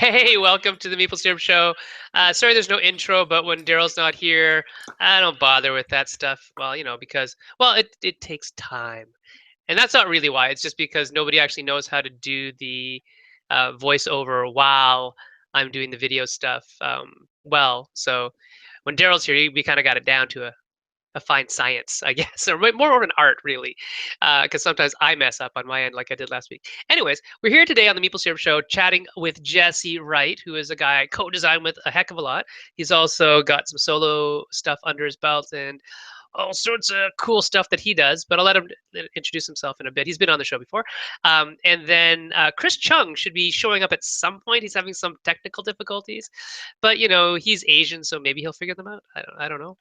Hey, welcome to the Meeple Syrup Show. Sorry there's no intro, but when Daryl's not here, I don't bother with that stuff. Well, because, it takes time. And that's not really why. It's just because nobody actually knows how to do the voiceover while I'm doing the video stuff well. So when Daryl's here, we kind of got it down to a fine science, I guess, or more of an art, really, because sometimes I mess up on my end like I did last week. Anyways, we're here today on the Meeple Syrup Show chatting with Jessey Wright, who is a guy I co-designed with a heck of a lot. He's also got some solo stuff under his belt and all sorts of cool stuff that he does, but I'll let him introduce himself in a bit. He's been on the show before. And then Chris Chung should be showing up at some point. He's having some technical difficulties, but he's Asian, so maybe he'll figure them out. I don't know.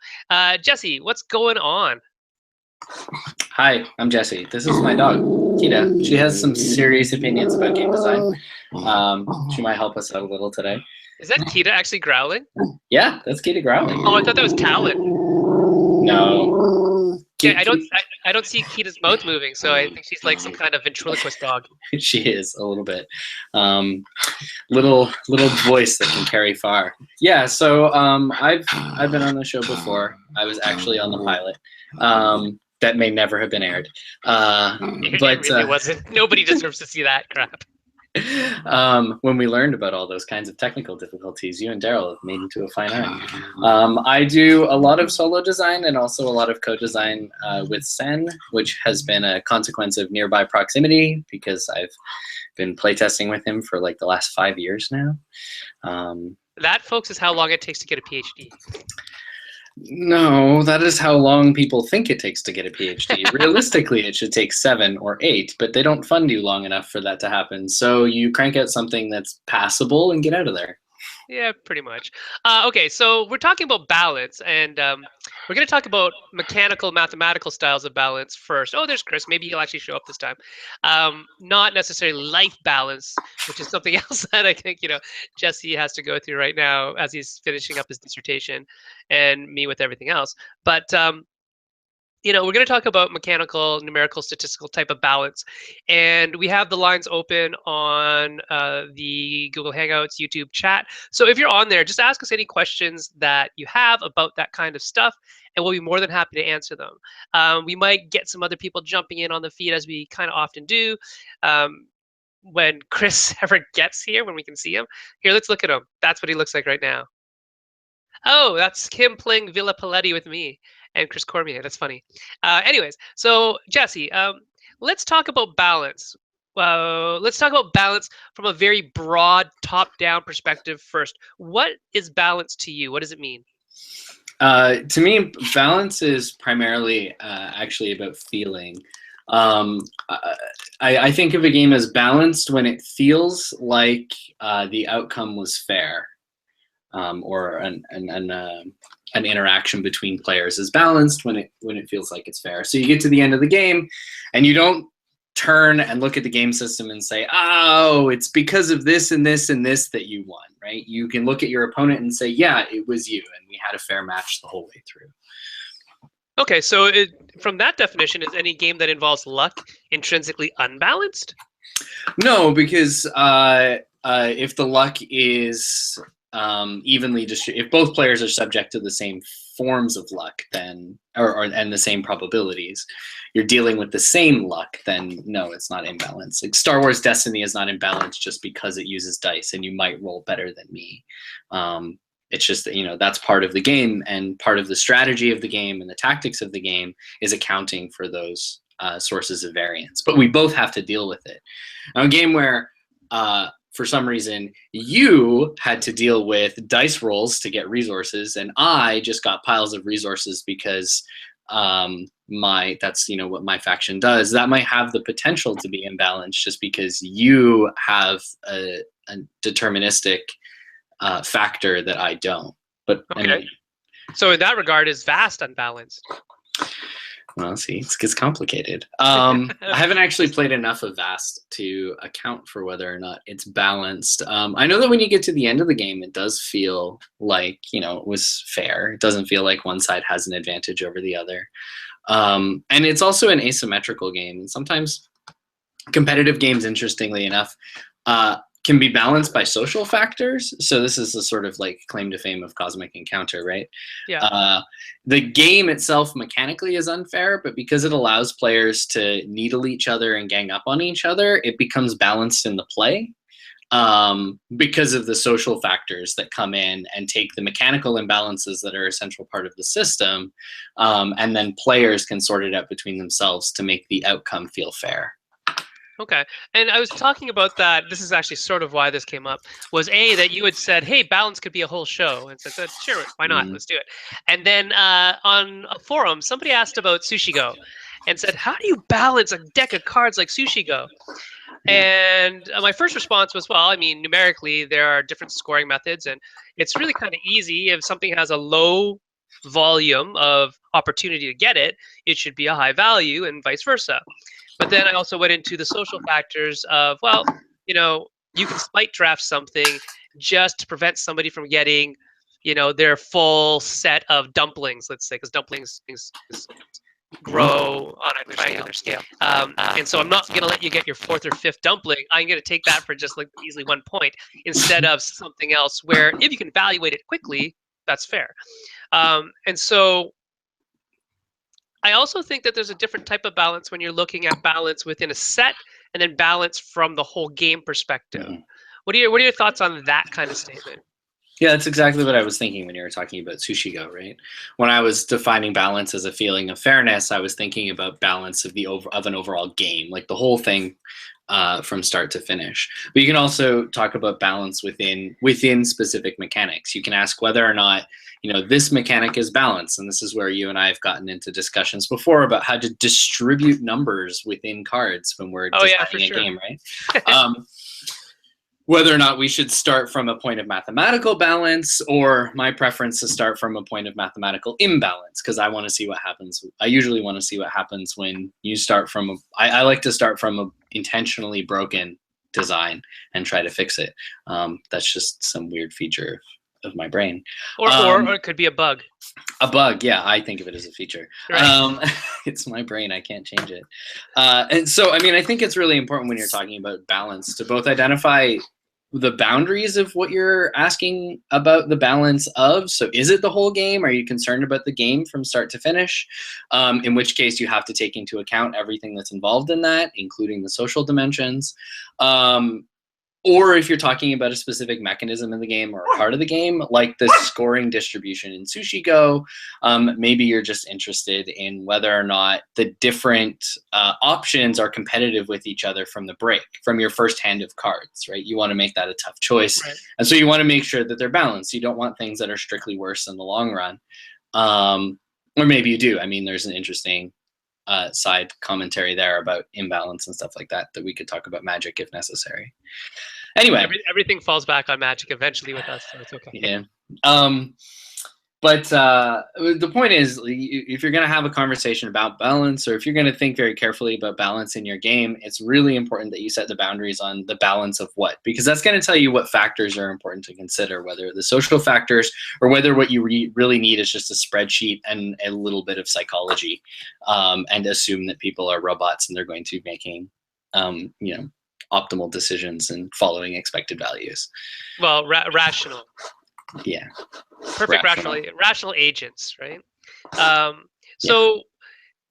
Jessey, what's going on? Hi, I'm Jessey. This is my dog, Kita. She has some serious opinions about game design. She might help us out a little today. Is that Kita actually growling? Yeah, that's Kita growling. Oh, I thought that was Talon. No. Yeah, I don't see Kita's mouth moving, so I think she's like some kind of ventriloquist dog. She is a little bit. Little voice that can carry far. Yeah, so I've been on the show before. I was actually on the pilot. That may never have been aired. It really wasn't. Nobody deserves to see that crap. When we learned about all those kinds of technical difficulties, you and Daryl have made into a fine art. I do a lot of solo design and also a lot of co-design with Sen, which has been a consequence of nearby proximity because I've been playtesting with him for like the last 5 years now. That, folks, is how long it takes to get a PhD. No, that is how long people think it takes to get a PhD. Realistically, it should take 7 or 8, but they don't fund you long enough for that to happen. So you crank out something that's passable and get out of there. Yeah, pretty much. Okay, so we're talking about balance, and we're going to talk about mechanical, mathematical styles of balance first. Oh, there's Chris. Maybe he'll actually show up this time. Not necessarily life balance, which is something else that I think, Jessey has to go through right now as he's finishing up his dissertation and me with everything else. But we're going to talk about mechanical, numerical, statistical type of balance. And we have the lines open on the Google Hangouts YouTube chat. So if you're on there, just ask us any questions that you have about that kind of stuff, and we'll be more than happy to answer them. We might get some other people jumping in on the feed, as we kind of often do. When Chris ever gets here, when we can see him. Here, let's look at him. That's what he looks like right now. Oh, that's him playing Villa Paletti with me and Chris Cormier. That's funny. Anyways, so Jessey, let's talk about balance. Let's talk about balance from a very broad top-down perspective first. What is balance to you? What does it mean? To me, balance is primarily actually about feeling. I think of a game as balanced when it feels like the outcome was fair. Or an interaction between players is balanced when it feels like it's fair. So you get to the end of the game, and you don't turn and look at the game system and say, "Oh, it's because of this and this and this that you won." Right? You can look at your opponent and say, "Yeah, it was you, and we had a fair match the whole way through." Okay, so from that definition, is any game that involves luck intrinsically unbalanced? No, because if the luck is evenly distributed, if both players are subject to the same forms of luck, then and the same probabilities, you're dealing with the same luck, then no, it's not imbalanced. Like Star Wars Destiny is not imbalanced just because it uses dice and you might roll better than me. It's just that, that's part of the game, and part of the strategy of the game and the tactics of the game is accounting for those sources of variance. But we both have to deal with it. Now, a game where for some reason you had to deal with dice rolls to get resources, and I just got piles of resources because that's what my faction does. That might have the potential to be imbalanced just because you have a deterministic factor that I don't. But okay. So in that regard, is vast unbalanced? Well, see, it gets complicated. I haven't actually played enough of Vast to account for whether or not it's balanced. I know that when you get to the end of the game, it does feel like, it was fair. It doesn't feel like one side has an advantage over the other. And it's also an asymmetrical game. And sometimes competitive games, interestingly enough, can be balanced by social factors. So this is the sort of like claim to fame of Cosmic Encounter, right? Yeah. The game itself mechanically is unfair, but because it allows players to needle each other and gang up on each other, it becomes balanced in the play, because of the social factors that come in and take the mechanical imbalances that are a central part of the system, and then players can sort it out between themselves to make the outcome feel fair. Okay. And I was talking about that. This is actually sort of why this came up. Was that you had said, "Hey, balance could be a whole show," and so I said, "Sure, why not? Mm, Let's do it." And then on a forum, somebody asked about Sushi Go, and said, "How do you balance a deck of cards like Sushi Go?" yeah. And my first response was, well, I mean, numerically, there are different scoring methods, and it's really kind of easy. If something has a low volume of opportunity to get it, it should be a high value, and vice versa. But then I also went into the social factors of, well, you can spite draft something just to prevent somebody from getting, their full set of dumplings, let's say, because dumplings grow on a triangular scale. And so I'm not going to let you get your fourth or fifth dumpling. I'm going to take that for just like easily 1 point instead of something else where if you can evaluate it quickly, that's fair. And so I also think that there's a different type of balance when you're looking at balance within a set and then balance from the whole game perspective. Mhm. What are your thoughts on that kind of statement? Yeah, that's exactly what I was thinking when you were talking about Sushi Go, right? When I was defining balance as a feeling of fairness, I was thinking about balance of of an overall game, like the whole thing, from start to finish. But you can also talk about balance within specific mechanics. You can ask whether or not this mechanic is balanced, and this is where you and I have gotten into discussions before about how to distribute numbers within cards when we're Oh yeah, for designing a sure. game, right? Whether or not we should start from a point of mathematical balance, or my preference to start from a point of mathematical imbalance, because I want to see what happens. I usually want to see what happens when you start from I like to start from a intentionally broken design and try to fix it. That's just some weird feature of my brain. Or it could be a bug. A bug, yeah, I think of it as a feature. Right. It's my brain, I can't change it. And so, I mean, I think it's really important when you're talking about balance to both identify the boundaries of what you're asking about the balance of. So is it the whole game? Are you concerned about the game from start to finish? In which case you have to take into account everything that's involved in that, including the social dimensions. Or if you're talking about a specific mechanism in the game or a part of the game, like the scoring distribution in Sushi Go, maybe you're just interested in whether or not the different options are competitive with each other from the break, from your first hand of cards, right? You want to make that a tough choice. Right. And so you want to make sure that they're balanced. You don't want things that are strictly worse in the long run. Or maybe you do. I mean, there's an interesting side commentary there about imbalance and stuff like that we could talk about Magic if necessary. Anyway, Everything falls back on Magic eventually with us, so it's okay. yeah. But the point is, if you're going to have a conversation about balance, or if you're going to think very carefully about balance in your game, it's really important that you set the boundaries on the balance of what, because that's going to tell you what factors are important to consider, whether the social factors or whether what you really need is just a spreadsheet and a little bit of psychology, and assume that people are robots and they're going to be making, optimal decisions and following expected values. Well, rational. Yeah. Perfect rational agents, right? So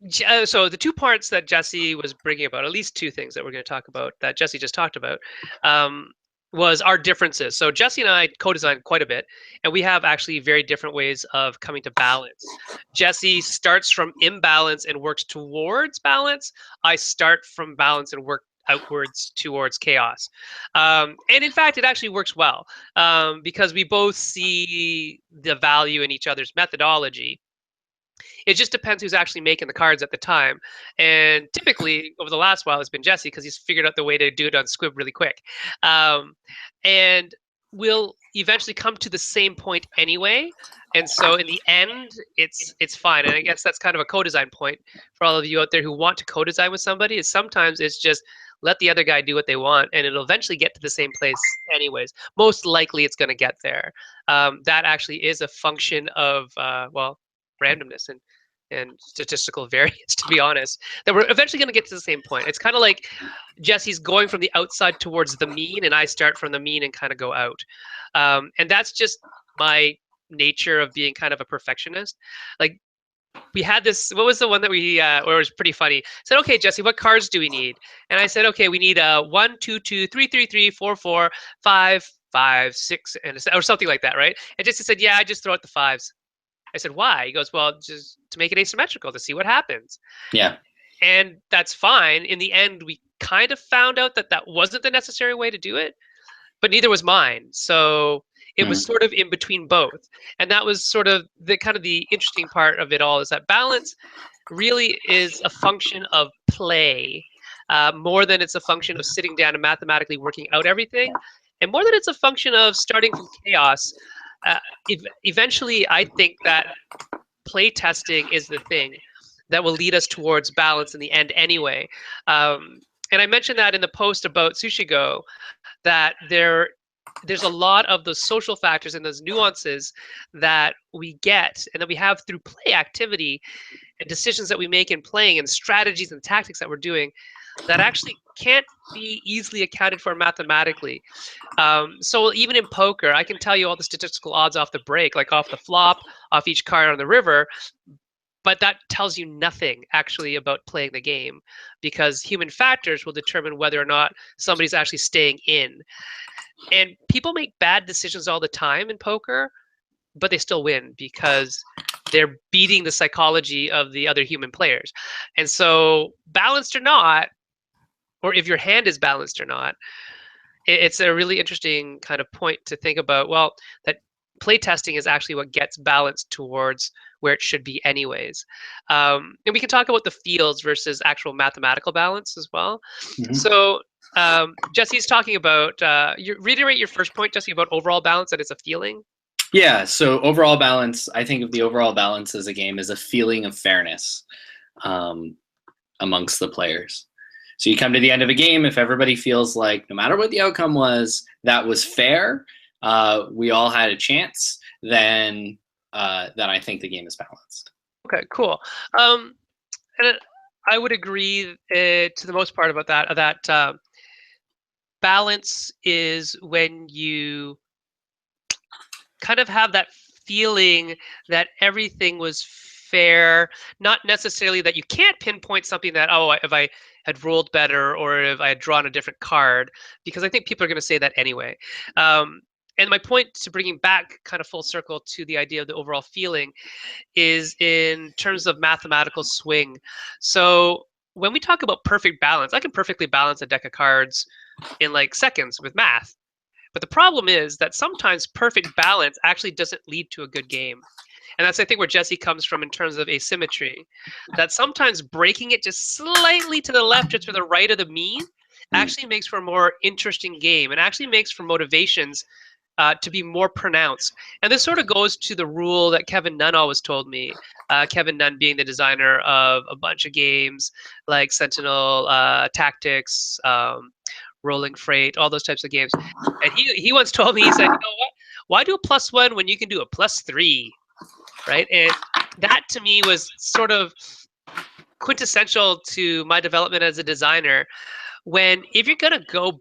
the two parts that Jessey was bringing about, at least two things that we're going to talk about that Jessey just talked about, was our differences. So Jessey and I co-designed quite a bit, and we have actually very different ways of coming to balance. Jessey starts from imbalance and works towards balance. I start from balance and work outwards towards chaos. And in fact, it actually works well, because we both see the value in each other's methodology. It just depends who's actually making the cards at the time. And typically, over the last while, it's been Jessey, because he's figured out the way to do it on Squib really quick. And we'll eventually come to the same point anyway. And so in the end, it's fine. And I guess that's kind of a co-design point for all of you out there who want to co-design with somebody, is sometimes it's just let the other guy do what they want, and it'll eventually get to the same place anyways. Most likely it's going to get there. That actually is a function of, randomness. And and statistical variance, to be honest, that we're eventually going to get to the same point. It's kind of like Jesse's going from the outside towards the mean, and I start from the mean and kind of go out. And that's just my nature of being kind of a perfectionist. Like, we had this, what was the one that we or it was pretty funny. I said, okay, Jesse, what cards do we need? And I said, okay, we need 1 2 2 3 3 3 4 4 5 5 6 and or something like that, right? And Jesse said, yeah, I just throw out the fives. I said, why? He goes, well, just to make it asymmetrical, to see what happens. Yeah. And that's fine. In the end, we kind of found out that that wasn't the necessary way to do it, but neither was mine. So it was sort of in between both. And that was sort of the kind of the interesting part of it all, is that balance really is a function of play, more than it's a function of sitting down and mathematically working out everything, and more than it's a function of starting from chaos. Eventually, I think that play testing is the thing that will lead us towards balance in the end anyway. And I mentioned that in the post about Sushi Go, that there's a lot of those social factors and those nuances that we get and that we have through play activity and decisions that we make in playing and strategies and tactics that we're doing that actually can't be easily accounted for mathematically. So even in poker, I can tell you all the statistical odds off the break, like off the flop, off each card on the river, but that tells you nothing actually about playing the game, because human factors will determine whether or not somebody's actually staying in. And people make bad decisions all the time in poker, but they still win because they're beating the psychology of the other human players. And so, balanced or not, or if your hand is balanced or not, it's a really interesting kind of point to think about. Well, that playtesting is actually what gets balanced towards where it should be anyways. And we can talk about the fields versus actual mathematical balance as well. So Jesse's talking about, you reiterate your first point, Jesse, about overall balance, that it's a feeling. Yeah, so overall balance, I think of the overall balance as a game as a feeling of fairness amongst the players. So you come to the end of a game, if everybody feels like no matter what the outcome was, that was fair, we all had a chance, then I think the game is balanced. Okay, cool. And I would agree to the most part about that. That balance is when you kind of have that feeling that everything was fair, not necessarily that you can't pinpoint something that, oh, if I had rolled better or if I had drawn a different card, because I think people are going to say that anyway. And my point to bringing back kind of full circle to the idea of the overall feeling is in terms of mathematical swing. So when we talk about perfect balance, I can perfectly balance a deck of cards in like seconds with math. But the problem is that sometimes perfect balance actually doesn't lead to a good game. And that's, I think, where Jesse comes from in terms of asymmetry. That sometimes breaking it just slightly to the left or to the right of the mean actually makes for a more interesting game and actually makes for motivations to be more pronounced. And this sort of goes to the rule that Kevin Nunn always told me. Kevin Nunn being the designer of a bunch of games like Sentinel, Tactics, Rolling Freight, all those types of games. And he once told me, he said, you know what? Why do a +1 when you can do a +3? Right? And that to me was sort of quintessential to my development as a designer. When if you're going to go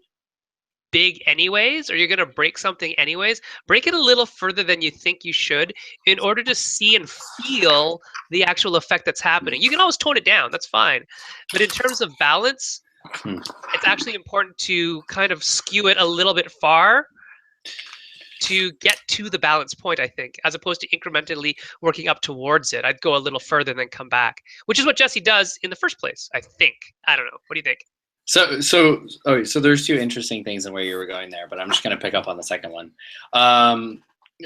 big anyways, or you're going to break something anyways, break it a little further than you think you should in order to see and feel the actual effect that's happening. You can always tone it down, that's fine. But in terms of balance, it's actually important to kind of skew it a little bit far to get to the balance point, I think, as opposed to incrementally working up towards it. I'd go a little further and then come back, which is what Jesse does in the first place, I think. I don't know. What do you think? So there's two interesting things in where you were going there, but I'm just going to pick up on the second one.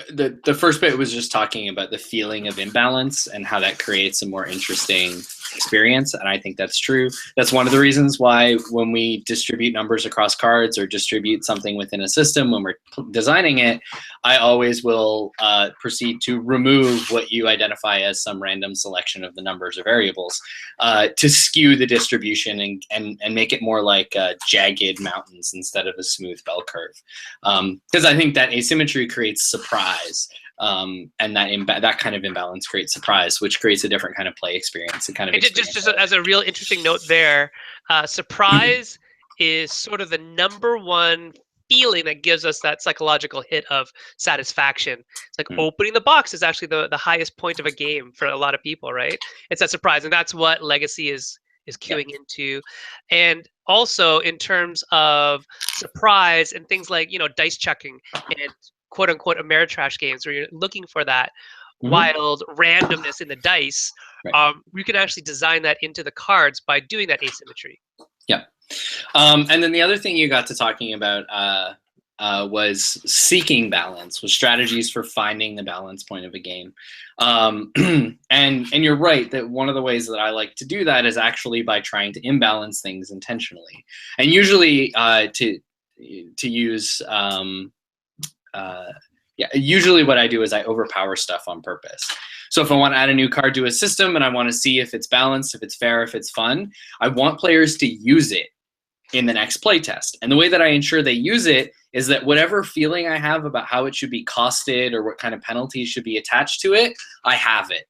The first bit was just talking about the feeling of imbalance and how that creates a more interesting experience, and I think that's true. That's one of the reasons why when we distribute numbers across cards or distribute something within a system, when we're designing it, I always will proceed to remove what you identify as some random selection of the numbers or variables to skew the distribution and make it more like jagged mountains instead of a smooth bell curve. Because I think that asymmetry creates surprise. And that kind of imbalance creates surprise, which creates a different kind of play experience. And kind of And just as a real interesting note there, surprise is sort of the number one feeling that gives us that psychological hit of satisfaction. It's like opening the box is actually the highest point of a game for a lot of people, right? It's that surprise, and that's what Legacy is queuing into. And also in terms of surprise and things like, you know, dice chucking and quote unquote Ameritrash games where you're looking for that wild randomness in the dice. Right. You can actually design that into the cards by doing that asymmetry. Yeah. And then the other thing you got to talking about was seeking balance, was strategies for finding the balance point of a game. And you're right that one of the ways that I like to do that is actually by trying to imbalance things intentionally, and usually to use. Usually what I do is I overpower stuff on purpose. So if I want to add a new card to a system and I want to see if it's balanced, if it's fair, if it's fun, I want players to use it in the next playtest. And the way that I ensure they use it is that whatever feeling I have about how it should be costed or what kind of penalties should be attached to it, I have it.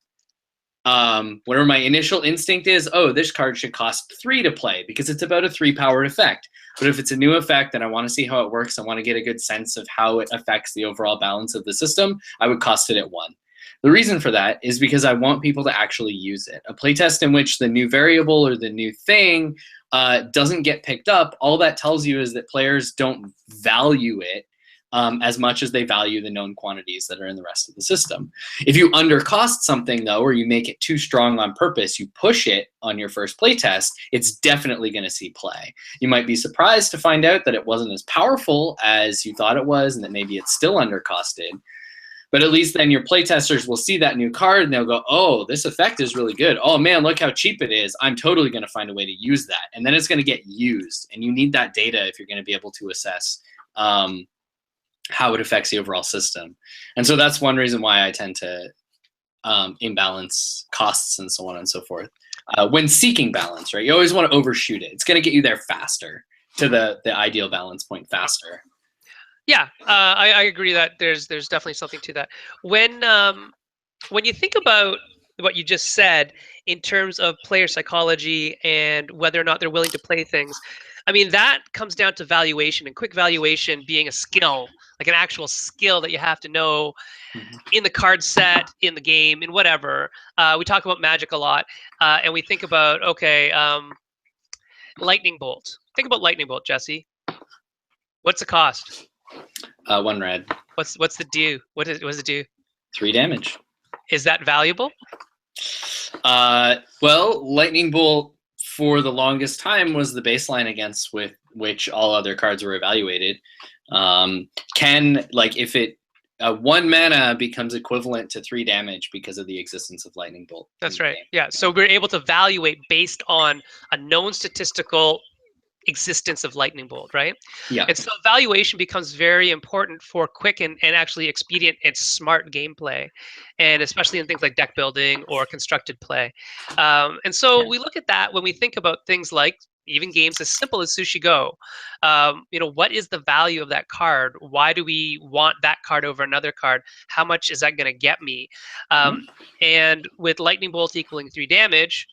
Whatever my initial instinct is, oh, this card should cost 3 to play because it's about a 3-powered effect. But if it's a new effect and I want to see how it works, I want to get a good sense of how it affects the overall balance of the system, I would cost it at 1. The reason for that is because I want people to actually use it. A playtest in which the new variable or the new thing doesn't get picked up, all that tells you is that players don't value it as much as they value the known quantities that are in the rest of the system. If you undercost something, though, or you make it too strong on purpose, you push it on your first playtest, it's definitely going to see play. You might be surprised to find out that it wasn't as powerful as you thought it was and that maybe it's still undercosted. But at least then your playtesters will see that new card and they'll go, oh, this effect is really good. Oh, man, look how cheap it is. I'm totally going to find a way to use that. And then it's going to get used. And you need that data if you're going to be able to assess how it affects the overall system. And so that's one reason why I tend to imbalance costs and so on and so forth. When seeking balance, right? You always want to overshoot it. It's going to get you there faster, to the ideal balance point faster. Yeah, I agree that there's definitely something to that. When you think about what you just said in terms of player psychology and whether or not they're willing to play things, I mean, that comes down to valuation, and quick valuation being a skill, like an actual skill that you have to know in the card set, in the game, in whatever. We talk about Magic a lot, and we think about, okay, Lightning Bolt. Think about Lightning Bolt, Jesse. What's the cost? 1 red. What's the do? What does it do? 3 damage. Is that valuable? Well, Lightning Bolt for the longest time was the baseline against which all other cards were evaluated. If it 1 mana becomes equivalent to 3 damage because of the existence of Lightning Bolt. That's right. Yeah. So we're able to evaluate based on a known statistical existence of Lightning Bolt, right? Yeah. And so evaluation becomes very important for quick and actually expedient and smart gameplay, and especially in things like deck building or constructed play. And so we look at that when we think about things like even games as simple as Sushi Go. What is the value of that card? Why do we want that card over another card? How much is that going to get me? And with Lightning Bolt equaling 3 damage,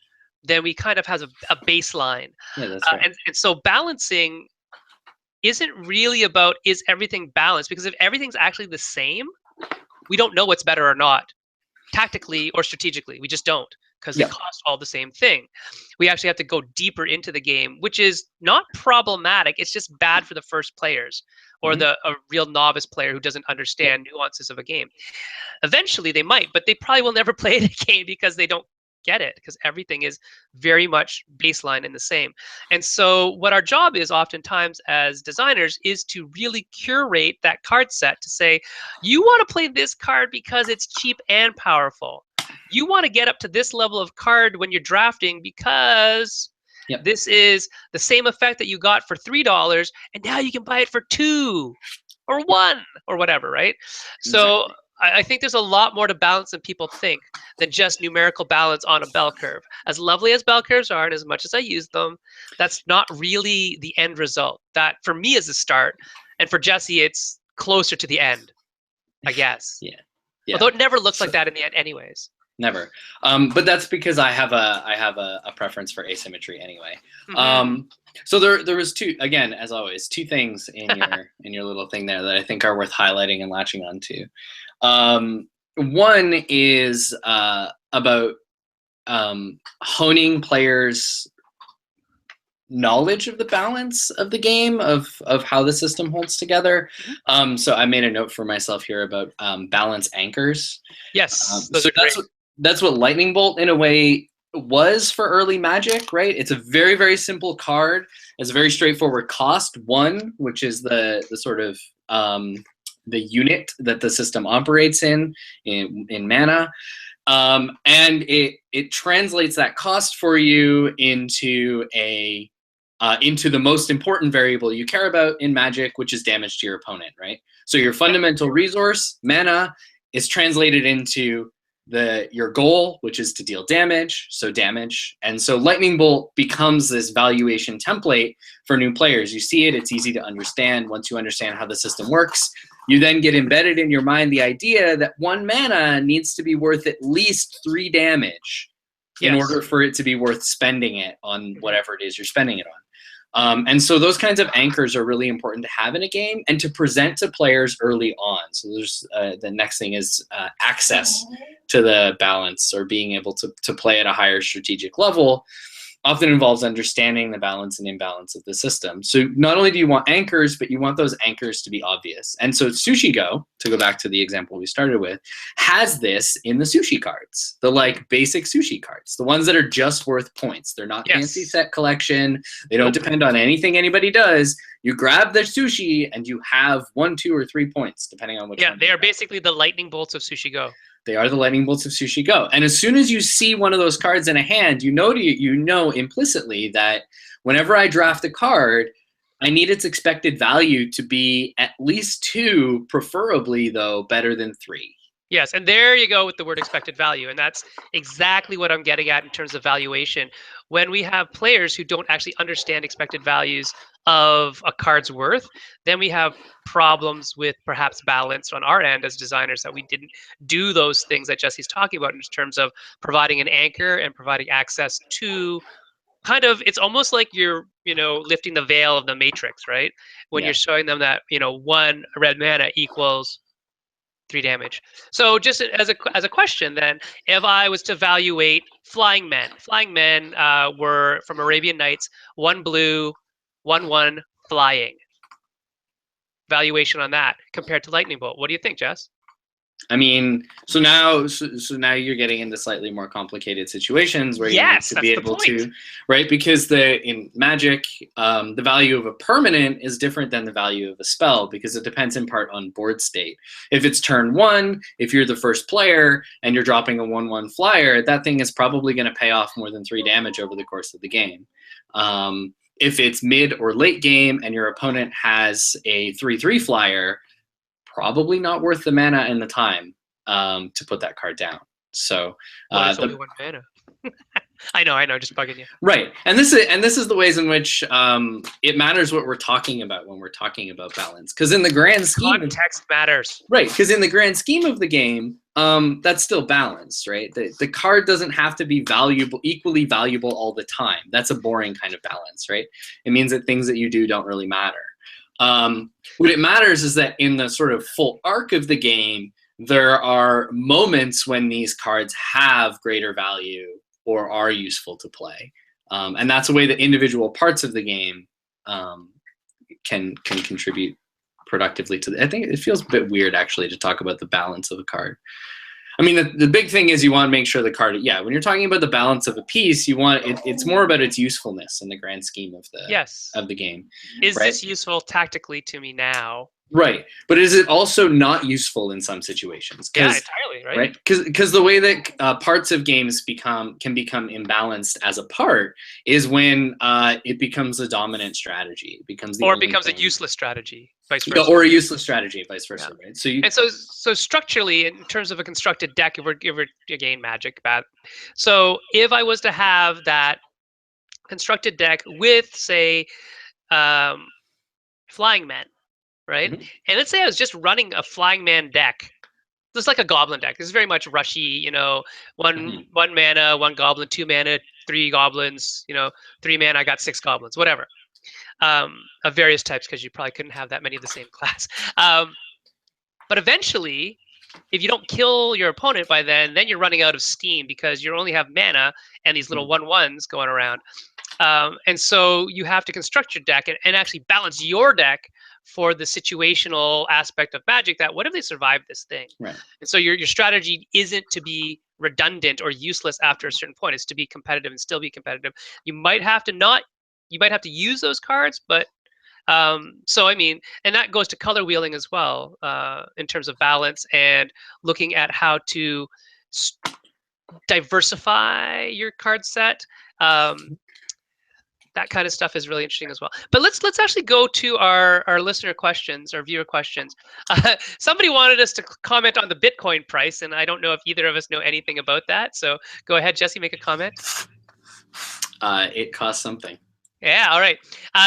then we kind of have a baseline. Yeah, that's right. And so balancing isn't really about is everything balanced, because if everything's actually the same, we don't know what's better or not, tactically or strategically. We just don't, because they cost all the same thing. We actually have to go deeper into the game, which is not problematic. It's just bad for the first players or a real novice player who doesn't understand nuances of a game. Eventually they might, but they probably will never play the game because they don't get it, because everything is very much baseline and the same. And so what our job is oftentimes as designers is to really curate that card set to say, you want to play this card because it's cheap and powerful. You want to get up to this level of card when you're drafting because this is the same effect that you got for $3 and now you can buy it for 2 or 1 or whatever, right? So I think there's a lot more to balance than people think than just numerical balance on a bell curve. As lovely as bell curves are, and as much as I use them, that's not really the end result. That for me is the start, and for Jesse, it's closer to the end, I guess. Yeah. Yeah. Although it never looks like that in the end, anyways. Never. But that's because I have a preference for asymmetry anyway. Mm-hmm. So there was two, again, as always, two things in your little thing there that I think are worth highlighting and latching onto. One is about honing players' knowledge of the balance of the game, of how the system holds together. So I made a note for myself here about balance anchors. Yes, those So are great. that's what Lightning Bolt in a way was for early Magic, right? It's a very, very simple card. It's a very straightforward cost, 1, which is the sort of the unit that the system operates in mana. And it translates that cost for you into into the most important variable you care about in Magic, which is damage to your opponent, right? So your fundamental resource, mana, is translated into your goal, which is to deal damage, so damage. And so Lightning Bolt becomes this valuation template for new players. You see it, it's easy to understand. Once you understand how the system works, you then get embedded in your mind the idea that 1 mana needs to be worth at least 3 damage in order for it to be worth spending it on whatever it is you're spending it on. And so those kinds of anchors are really important to have in a game and to present to players early on. So there's the next thing is access to the balance, or being able to play at a higher strategic level. Often involves understanding the balance and imbalance of the system. So not only do you want anchors, but you want those anchors to be obvious. And so Sushi Go, to go back to the example we started with, has this in the sushi cards, the like basic sushi cards, the ones that are just worth points. They're not fancy set collection. They don't depend on anything anybody does. You grab the sushi and you have 1, 2, or 3 points, depending on which one. Yeah, they are basically the lightning bolts of Sushi Go. They are the lightning bolts of Sushi Go. And as soon as you see one of those cards in a hand, you know implicitly that whenever I draft a card, I need its expected value to be at least 2, preferably, though, better than 3. Yes, and there you go with the word expected value. And that's exactly what I'm getting at in terms of valuation. When we have players who don't actually understand expected values of a card's worth, then we have problems with perhaps balance on our end as designers, that we didn't do those things that Jessey's talking about in terms of providing an anchor and providing access to kind of, it's almost like you're, lifting the veil of the matrix, right? When you're showing them that, 1 red mana equals 3 damage. So just as a question then, if I was to evaluate flying men were from Arabian Nights, 1 blue, 1/1 flying. Valuation on that compared to Lightning Bolt. What do you think, Jess? I mean, so now you're getting into slightly more complicated situations where you need to be able to, right? Because in Magic, the value of a permanent is different than the value of a spell, because it depends in part on board state. If it's turn 1, if you're the first player and you're dropping a 1/1 flyer, that thing is probably going to pay off more than 3 damage over the course of the game. If it's mid or late game and your opponent has a 3/3 flyer, probably not worth the mana and the time to put that card down. So it's only 1 mana. I know, just bugging you. Right, and this is the ways in which it matters what we're talking about when we're talking about balance. Because in the grand scheme, context matters. Right, because in the grand scheme of the game, that's still balanced, right? The card doesn't have to be equally valuable all the time. That's a boring kind of balance, right? It means that things that you do don't really matter. What it matters is that in the sort of full arc of the game, there are moments when these cards have greater value or are useful to play. And that's a way that individual parts of the game can contribute productively to I think it feels a bit weird, actually, to talk about the balance of a card. I mean, the big thing is you want to make sure the card, when you're talking about the balance of a piece, you want it's more about its usefulness in the grand scheme of the game. Is this useful tactically to me now? Right, but is it also not useful in some situations? Yeah, entirely, right? Because the way that parts of games can become imbalanced as a part is when it becomes a dominant strategy. It becomes a useless strategy, vice versa. Or a useless strategy, vice versa, right? So structurally, in terms of a constructed deck, if we're again Magic, so if I was to have that constructed deck with, say, flying men, right? Mm-hmm. And let's say I was just running a flying man deck just like a goblin deck. It's very much rushy, you know, one mana, one goblin, 2 mana, 3 goblins, you know, 3 mana, I got 6 goblins, whatever. Of various types, because you probably couldn't have that many of the same class. But eventually, if you don't kill your opponent by then you're running out of steam because you only have mana and these little 1/1s going around. And so you have to construct your deck and actually balance your deck for the situational aspect of Magic, that what if they survive this thing? Right. And so your strategy isn't to be redundant or useless after a certain point. It's to be competitive and still be competitive. You might have to use those cards, but so I mean, and that goes to color wheeling as well, in terms of balance and looking at how to diversify your card set. That kind of stuff is really interesting as well. But let's actually go to our listener questions, our viewer questions. Somebody wanted us to comment on the Bitcoin price, and I don't know if either of us know anything about that. So go ahead, Jesse, make a comment. It costs something. Yeah, all right.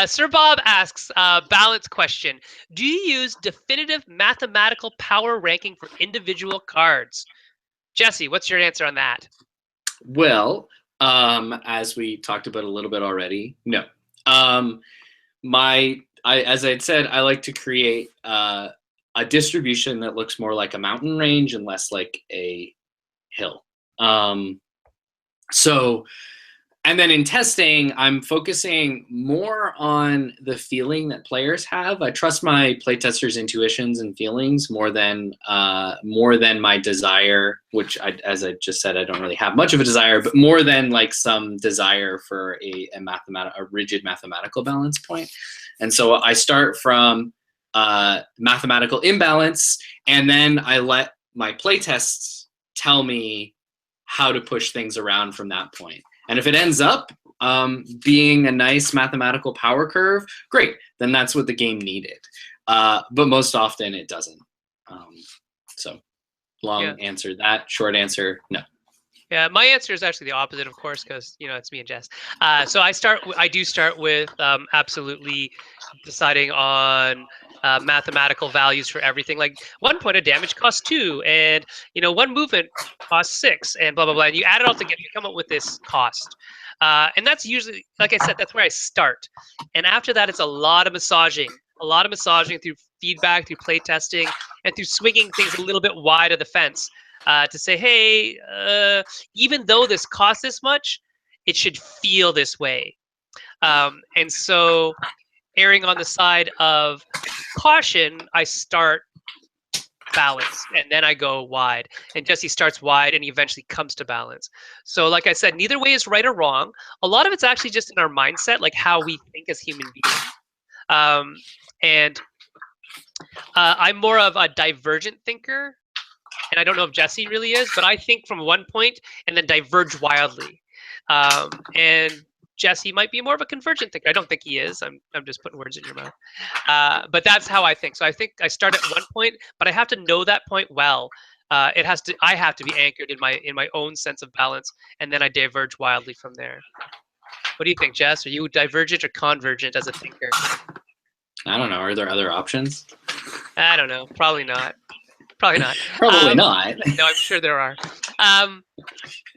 Sir Bob asks, balance question. Do you use definitive mathematical power ranking for individual cards? Jesse, what's your answer on that? Well, as we talked about a little bit already, no. As I had said, I like to create a distribution that looks more like a mountain range and less like a hill. And then in testing, I'm focusing more on the feeling that players have. I trust my playtesters' intuitions and feelings more than my desire, which, as I just said, I don't really have much of a desire, but more than like some desire for a rigid mathematical balance point. And so I start from mathematical imbalance, and then I let my playtests tell me how to push things around from that point. And if it ends up being a nice mathematical power curve, great. Then that's what the game needed. But most often it doesn't. So long answer that. Short answer, no. Yeah, my answer is actually the opposite, of course, because it's me and Jess. So I do start with absolutely deciding on mathematical values for everything. Like 1 point of damage costs 2, and 1 movement costs 6, and blah blah blah. And you add it all together, you come up with this cost. And that's usually, like I said, that's where I start. And after that, it's a lot of massaging through feedback, through play testing, and through swinging things a little bit wide of the fence. To say, hey, even though this costs this much, it should feel this way. And so erring on the side of caution, I start balance, and then I go wide. And Jesse starts wide, and he eventually comes to balance. So like I said, neither way is right or wrong. A lot of it's actually just in our mindset, like how we think as human beings. And I'm more of a divergent thinker. And I don't know if Jesse really is, but I think from one point and then diverge wildly. And Jesse might be more of a convergent thinker. I don't think he is. I'm just putting words in your mouth. But that's how I think. So I think I start at one point, but I have to know that point well. I have to be anchored in my own sense of balance, and then I diverge wildly from there. What do you think, Jess? Are you divergent or convergent as a thinker? I don't know. Are there other options? I don't know. Probably not. Probably not. Probably not. No, I'm sure there are.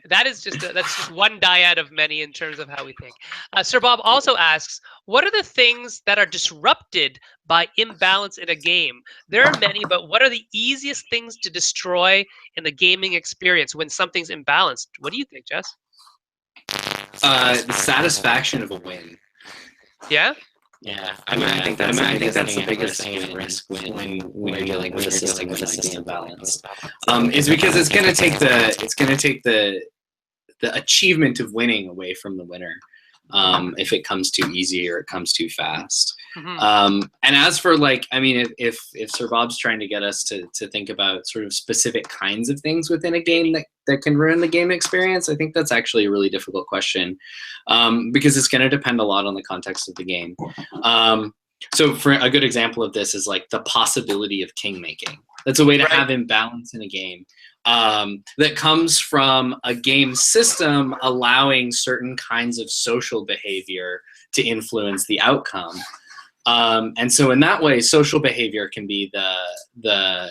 That's just one dyad of many in terms of how we think. Sir Bob also asks, what are the things that are disrupted by imbalance in a game? There are many, but what are the easiest things to destroy in the gaming experience when something's imbalanced? What do you think, Jess? The satisfaction of a win. Yeah? Yeah, I think that's the biggest thing at risk when you're dealing with a system with a imbalance. Is because it's going to take the achievement of winning away from the winner if it comes too easy or it comes too fast. Mm-hmm. And as for if Sir Bob's trying to get us to think about sort of specific kinds of things within a game that can ruin the game experience, I think that's actually a really difficult question because it's going to depend a lot on the context of the game. So for a good example of this is like the possibility of king making. That's a way to have imbalance in a game that comes from a game system allowing certain kinds of social behavior to influence the outcome. And so in that way, social behavior can be the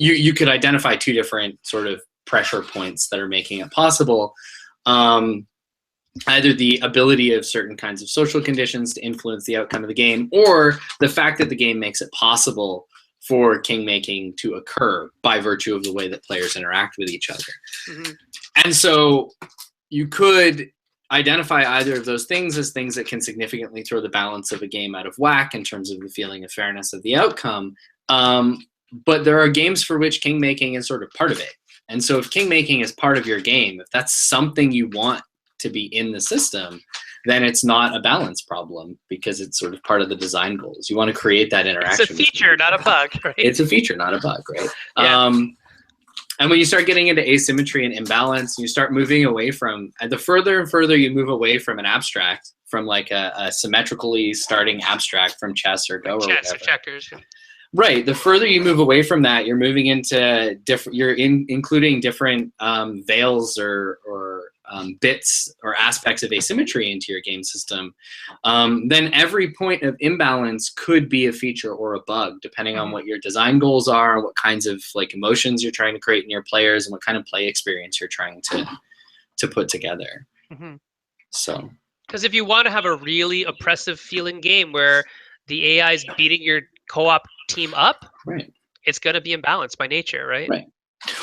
you could identify two different sort of pressure points that are making it possible. Either the ability of certain kinds of social conditions to influence the outcome of the game, or the fact that the game makes it possible for kingmaking to occur by virtue of the way that players interact with each other. Mm-hmm. And so you could identify either of those things as things that can significantly throw the balance of a game out of whack in terms of the feeling of fairness of the outcome. But there are games for which kingmaking is sort of part of it. And so if kingmaking is part of your game, if that's something you want to be in the system, then it's not a balance problem because it's sort of part of the design goals. You want to create that interaction. It's a feature, not a bug, right? It's a feature, not a bug, right? Yeah. And when you start getting into asymmetry and imbalance, you start moving away from, the further and further you move away from an abstract, from like a symmetrically starting abstract from chess or Go or Chess whatever. or checkers. Right. The further you move away from that, you're moving into different. Including different veils or bits or aspects of asymmetry into your game system. Then every point of imbalance could be a feature or a bug, depending on what your design goals are, what kinds of like emotions you're trying to create in your players, and what kind of play experience you're trying to put together. Mm-hmm. So. Because if you want to have a really oppressive feeling game where the AI is beating your co-op team up, right, it's going to be imbalanced by nature, right? Right.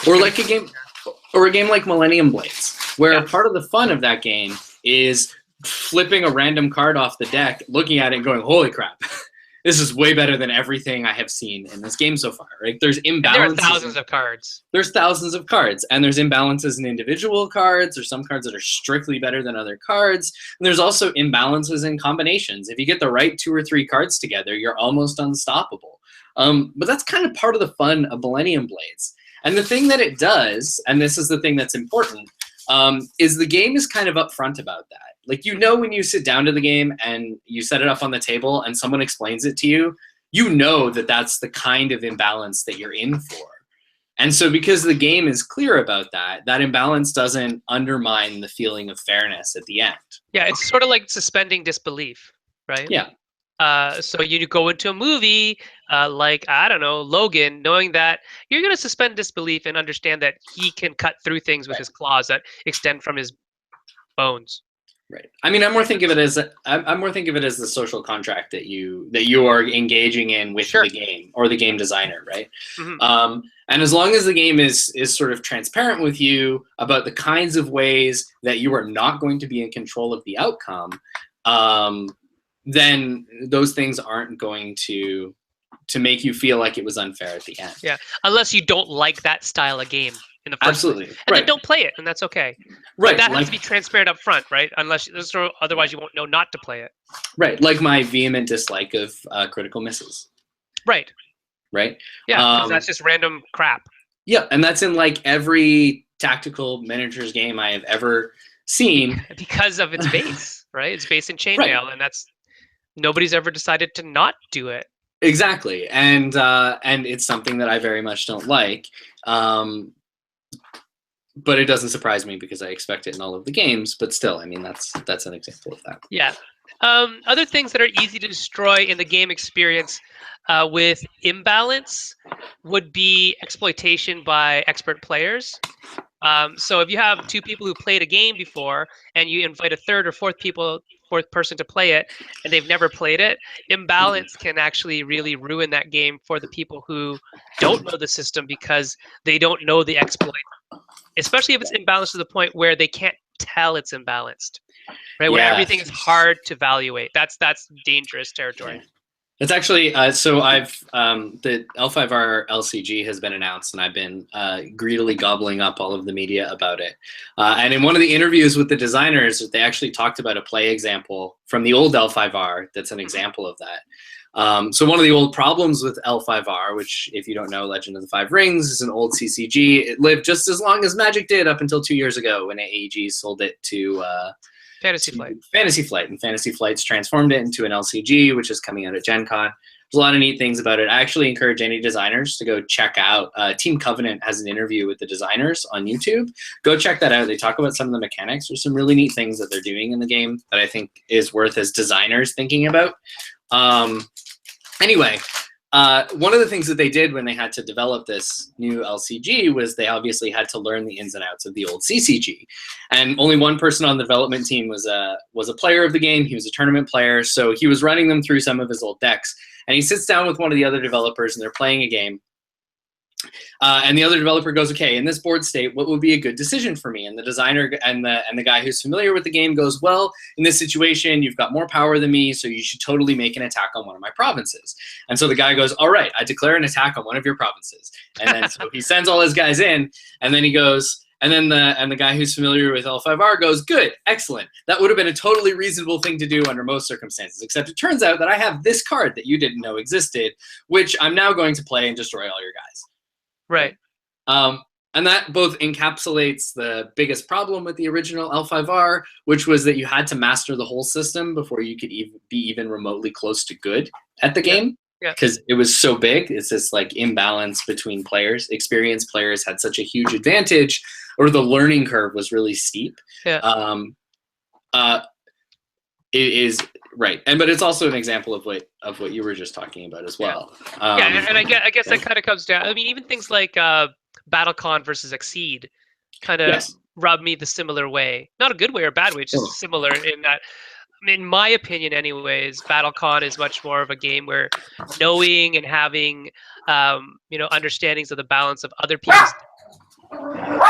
Or like a game like Millennium Blades, where part of the fun of that game is flipping a random card off the deck, looking at it and going, holy crap, this is way better than everything I have seen in this game so far. Right? There's imbalances. And there are thousands of cards. There's thousands of cards, and there's imbalances in individual cards. There's some cards that are strictly better than other cards. And there's also imbalances in combinations. If you get the right 2 or 3 cards together, you're almost unstoppable. But that's kind of part of the fun of Millennium Blades. And the thing that it does, and this is the thing that's important, is the game is kind of upfront about that. Like, you know, when you sit down to the game and you set it up on the table and someone explains it to you, you know that that's the kind of imbalance that you're in for. And so because the game is clear about that, that imbalance doesn't undermine the feeling of fairness at the end. Yeah, it's sort of like suspending disbelief, right? Yeah. So you go into a movie like, I don't know, Logan, knowing that you're going to suspend disbelief and understand that he can cut through things with his claws that extend from his bones. Right. I mean, I'm more think of it as the social contract that you are engaging in with the game or the game designer, right? Mm-hmm. And as long as the game is sort of transparent with you about the kinds of ways that you are not going to be in control of the outcome, then those things aren't going to make you feel like it was unfair at the end. Yeah, unless you don't like that style of game in the first place. And then don't play it, and that's okay. Right. But that has to be transparent up front, right? Otherwise you won't know not to play it. Right, like my vehement dislike of critical misses. Right. Right? Yeah, because that's just random crap. Yeah, and that's in like every tactical miniatures game I have ever seen. Because of its base, right? It's based in chainmail, and that's nobody's ever decided to not do it. Exactly, and it's something that I very much don't like. But it doesn't surprise me because I expect it in all of the games. But still, I mean, that's an example of that. Yeah. Other things that are easy to destroy in the game experience with imbalance would be exploitation by expert players. So if you have 2 people who played a game before and you invite a third or fourth person to play it and they've never played it, imbalance can actually really ruin that game for the people who don't know the system because they don't know the exploit. Especially if it's imbalanced to the point where they can't tell it's imbalanced, right? Where everything is hard to evaluate. That's dangerous territory. It's actually so I've the L5R LCG has been announced, and I've been greedily gobbling up all of the media about it. And in one of the interviews with the designers, they actually talked about a play example from the old L5R that's an example of that. So one of the old problems with L5R, which if you don't know, Legend of the Five Rings is an old CCG. It lived just as long as Magic did up until 2 years ago when AEG sold it to Fantasy Flight. Fantasy Flight, and Fantasy Flight's transformed it into an LCG, which is coming out at Gen Con. There's a lot of neat things about it. I actually encourage any designers to go check out. Team Covenant has an interview with the designers on YouTube. Go check that out. They talk about some of the mechanics. There's some really neat things that they're doing in the game that I think is worth as designers thinking about. Anyway, one of the things that they did when they had to develop this new LCG was they obviously had to learn the ins and outs of the old CCG, and only one person on the development team was a player of the game. He was a tournament player, so he was running them through some of his old decks. And he sits down with one of the other developers, and they're playing a game. And the other developer goes, okay, in this board state, what would be a good decision for me? And the designer and the guy who's familiar with the game goes, well, in this situation, you've got more power than me, so you should totally make an attack on one of my provinces. And so the guy goes, all right, I declare an attack on one of your provinces. And then so he sends all his guys in, and then he goes, and then the guy who's familiar with L5R goes, good, excellent. That would have been a totally reasonable thing to do under most circumstances, except it turns out that I have this card that you didn't know existed, which I'm now going to play and destroy all your guys. Right. And that both encapsulates the biggest problem with the original L5R, which was that you had to master the whole system before you could be even remotely close to good at the game. Because it was so big. It's this like imbalance between players. Experienced players had such a huge advantage, or the learning curve was really steep. Yeah. It is right, but it's also an example of what you were just talking about as well. And I guess that kind of comes down. I mean, even things like BattleCon versus Exceed kind of rub me the similar way. Not a good way or a bad way, just similar in that. In my opinion, anyways, BattleCon is much more of a game where knowing and having, understandings of the balance of other people's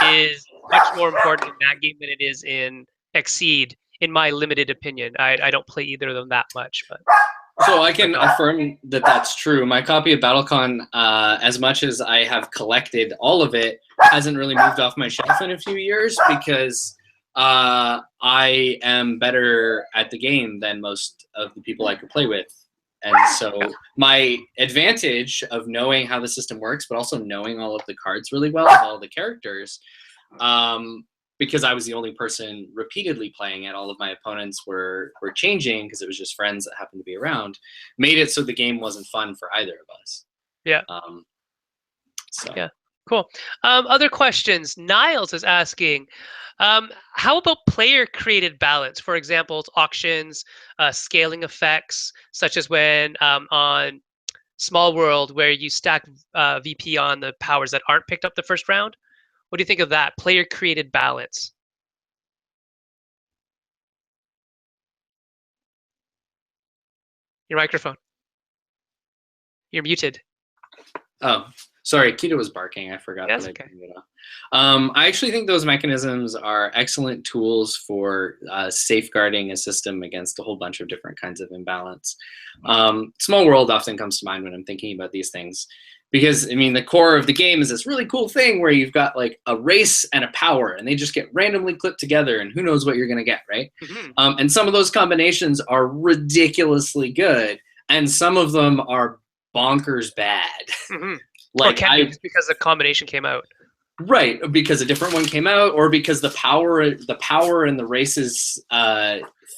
is much more important in that game than it is in Exceed. In my limited opinion, I don't play either of them that much, but. So I can affirm that that's true. My copy of BattleCon, as much as I have collected all of it, hasn't really moved off my shelf in a few years because I am better at the game than most of the people I could play with. And so my advantage of knowing how the system works, but also knowing all of the cards really well, all the characters, because I was the only person repeatedly playing it, all of my opponents were changing because it was just friends that happened to be around, made it so the game wasn't fun for either of us. Yeah. Yeah. Cool. Other questions. Niles is asking, how about player-created balance? For example, auctions, scaling effects, such as when on Small World, where you stack VP on the powers that aren't picked up the first round. What do you think of that? Player-created balance. Your microphone. You're muted. Oh, sorry. Keto was barking. I forgot that I turned it off. I actually think those mechanisms are excellent tools for safeguarding a system against a whole bunch of different kinds of imbalance. Small World often comes to mind when I'm thinking about these things. Because, I mean, the core of the game is this really cool thing where you've got, like, a race and a power, and they just get randomly clipped together, and who knows what you're going to get, right? Mm-hmm. And some of those combinations are ridiculously good, and some of them are bonkers bad. Mm-hmm. Like, or can be just because the combination came out. Right, because a different one came out, or because the power and the races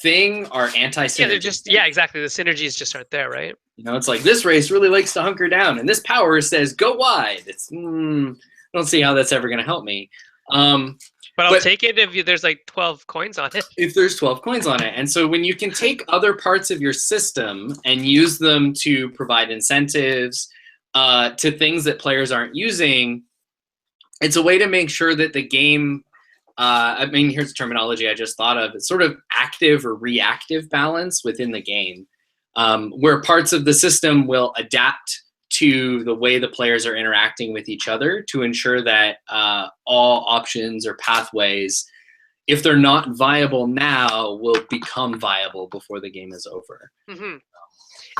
thing are anti-synergy. Yeah, they're just exactly. The synergies just aren't there, right? You know, it's like this race really likes to hunker down, and this power says go wide. It's I don't see how that's ever going to help me. But I'll take it if there's like 12 coins on it. If there's 12 coins on it, and so when you can take other parts of your system and use them to provide incentives to things that players aren't using, it's a way to make sure that the game. I mean, here's a terminology I just thought of. It's sort of active or reactive balance within the game. Where parts of the system will adapt to the way the players are interacting with each other to ensure that all options or pathways, if they're not viable now, will become viable before the game is over. Mm-hmm.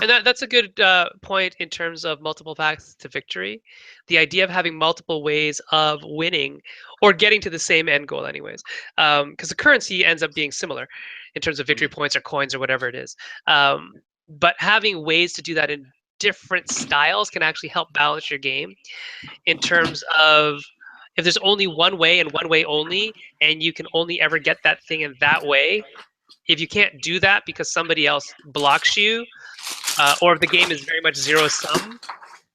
And that's a good point in terms of multiple paths to victory. The idea of having multiple ways of winning or getting to the same end goal anyways. Because the currency ends up being similar in terms of victory points or coins or whatever it is. But having ways to do that in different styles can actually help balance your game in terms of if there's only one way and one way only, and you can only ever get that thing in that way, if you can't do that because somebody else blocks you, or if the game is very much zero-sum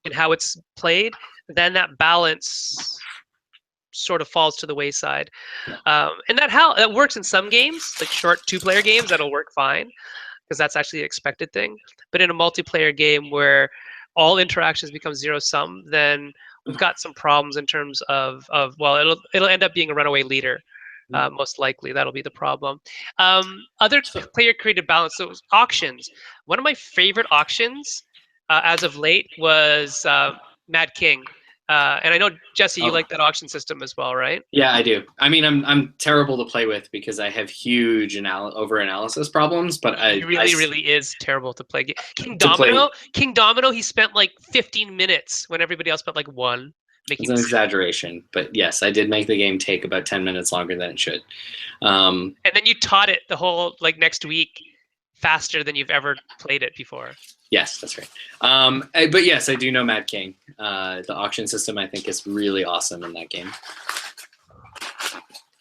in how it's played, then that balance sort of falls to the wayside. And that works in some games, like short two-player games, that'll work fine, because that's actually an expected thing. But in a multiplayer game where all interactions become zero sum, then we've got some problems in terms of well, it'll end up being a runaway leader. Most likely, that'll be the problem. Other So, player created balance. So auctions. One of my favorite auctions as of late was Mad King. And I know, Jesse, you oh, like that auction system as well, right? yeah, I do. I mean, I'm terrible to play with because I have huge over analysis problems. But He really, really is terrible to play. King to play. Domino, King Domino, he spent like 15 minutes when everybody else spent like one It's making an decisions. exaggeration, but yes, I did make the game take about 10 minutes longer than it should. And then you taught it the whole like next week faster than you've ever played it before. Yes, that's right. But yes, I do know Mad King. The auction system, I think, is really awesome in that game.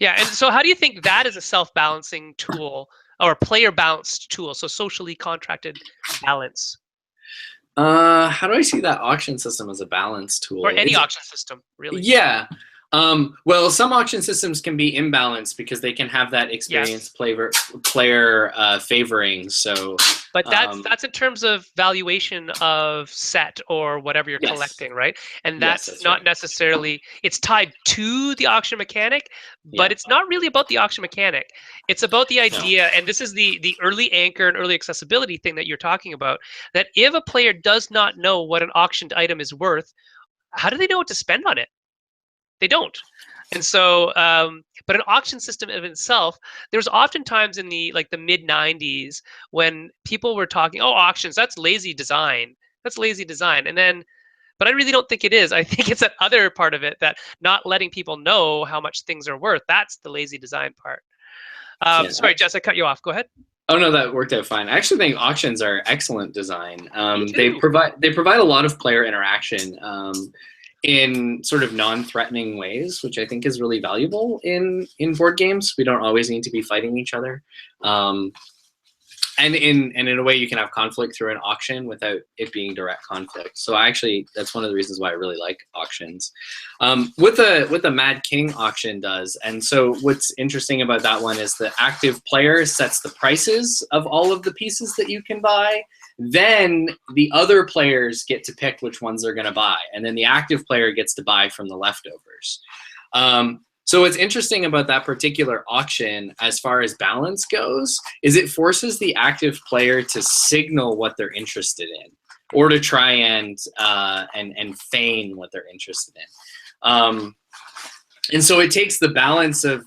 Yeah, and so how do you think that is a self-balancing tool or a player-balanced tool? So socially contracted balance, How do I see that auction system as a balance or tool? any auction system, really. Yeah. Well, some auction systems can be imbalanced because they can have that Yes. experience player favoring. So, But that's um, that's in terms of valuation of set or whatever you're yes, collecting, right? And yes, that's that's not right. necessarily, it's tied to the auction mechanic, but Yeah, it's not really about the auction mechanic. It's about the no, idea, and this is the early anchor and early accessibility thing that you're talking about, that if a player does not know what an auctioned item is worth, how do they know what to spend on it? They don't. And so, but an auction system of itself, there was oftentimes in the like the mid '90s when people were talking, "Oh, auctions, that's lazy design. That's lazy design." And then, but I really don't think it is. I think it's that other part of it, that not letting people know how much things are worth. That's the lazy design part. yeah. Sorry, Jess, I cut you off. Go ahead. Oh no, that worked out fine. I actually think auctions are excellent design. Me They too. provide a lot of player interaction in sort of non-threatening ways, which I think is really valuable in board games. We don't always need to be fighting each other. Um, and in a way you can have conflict through an auction without it being direct conflict. So actually that's one of the reasons why I really like auctions. What the Mad King auction does, and so what's interesting about that one is the active player sets the prices of all of the pieces that you can buy. Then the other players get to pick which ones they're going to buy, and then the active player gets to buy from the leftovers. So what's interesting about that particular auction, as far as balance goes, is it forces the active player to signal what they're interested in, or to try and feign what they're interested in. And so it takes the balance of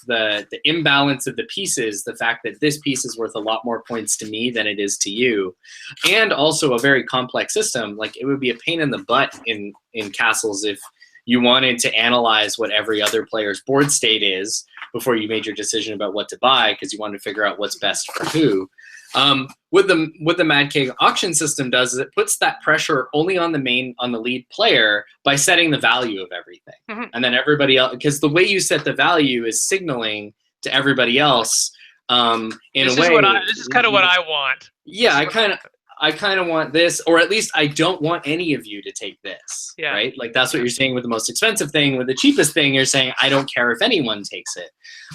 the imbalance of the pieces, the fact that this piece is worth a lot more points to me than it is to you, and also a very complex system. Like, it would be a pain in the butt in castles if you wanted to analyze what every other player's board state is before you made your decision about what to buy, because you wanted to figure out what's best for who. What the Mad King auction system does is it puts that pressure only on the lead player by setting the value of everything, Mhm. and then everybody else, because the way you set the value is signaling to everybody else in a This is way. what I. This is kind of what I want. Yeah, I kind of want this, or at least I don't want any of you to take this, Yeah. right? Like, that's what Yeah. you're saying with the most expensive thing. With the cheapest thing, you're saying, I don't care if anyone takes it.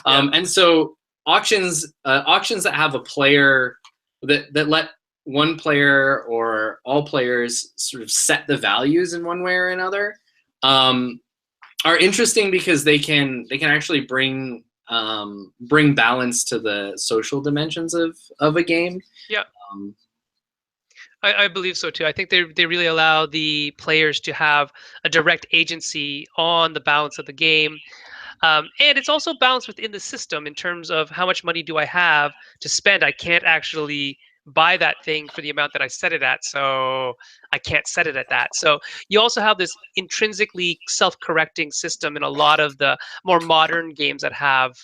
Yeah. And so auctions that have a player that let one player or all players sort of set the values in one way or another are interesting, because they can actually bring balance to the social dimensions of a game. Yeah. Um, I believe so too. I think they really allow the players to have a direct agency on the balance of the game. And it's also balanced within the system in terms of how much money do I have to spend. I can't actually buy that thing for the amount that I set it at, so I can't set it at that. So you also have this intrinsically self-correcting system in a lot of the more modern games that have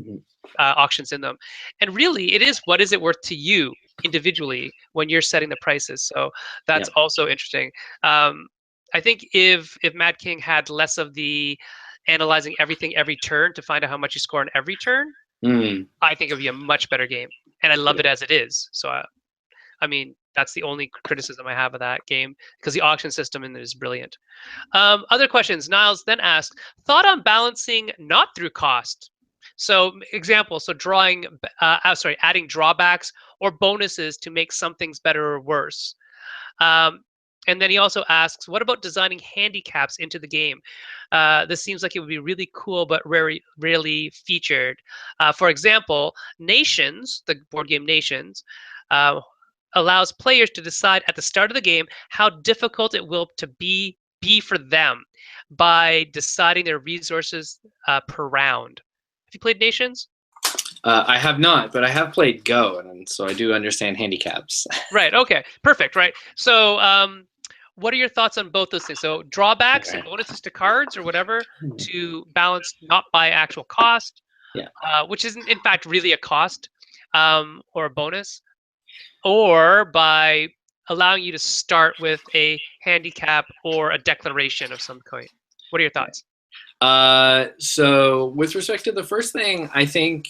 mhm. auctions in them. And really, it is, what is it worth to you individually when you're setting the prices. So that's Yep. also interesting. I think if Mad King had less of the analyzing everything every turn to find out how much you score on every turn, Mm, I think it would be a much better game. And I love yeah. it as it is. So I mean, that's the only criticism I have of that game, because the auction system in it is brilliant. Other questions. Niles then asked, thought on balancing not through cost. So example, so adding drawbacks or bonuses to make some things better or worse. Um, And then he also asks, what about designing handicaps into the game? This seems like it would be really cool, but rarely featured. For example, Nations, the board game Nations, uh, allows players to decide at the start of the game how difficult it will to be for them by deciding their resources per round. Have you played Nations? I have not, but I have played Go, and so I do understand handicaps. Right. Okay. Perfect. Right. So, what are your thoughts on both those things? So, drawbacks Okay. and bonuses to cards or whatever to balance not by actual cost, Yeah. which isn't in fact really a cost or a bonus, or by allowing you to start with a handicap or a declaration of some kind. What are your thoughts? So with respect to the first thing, I think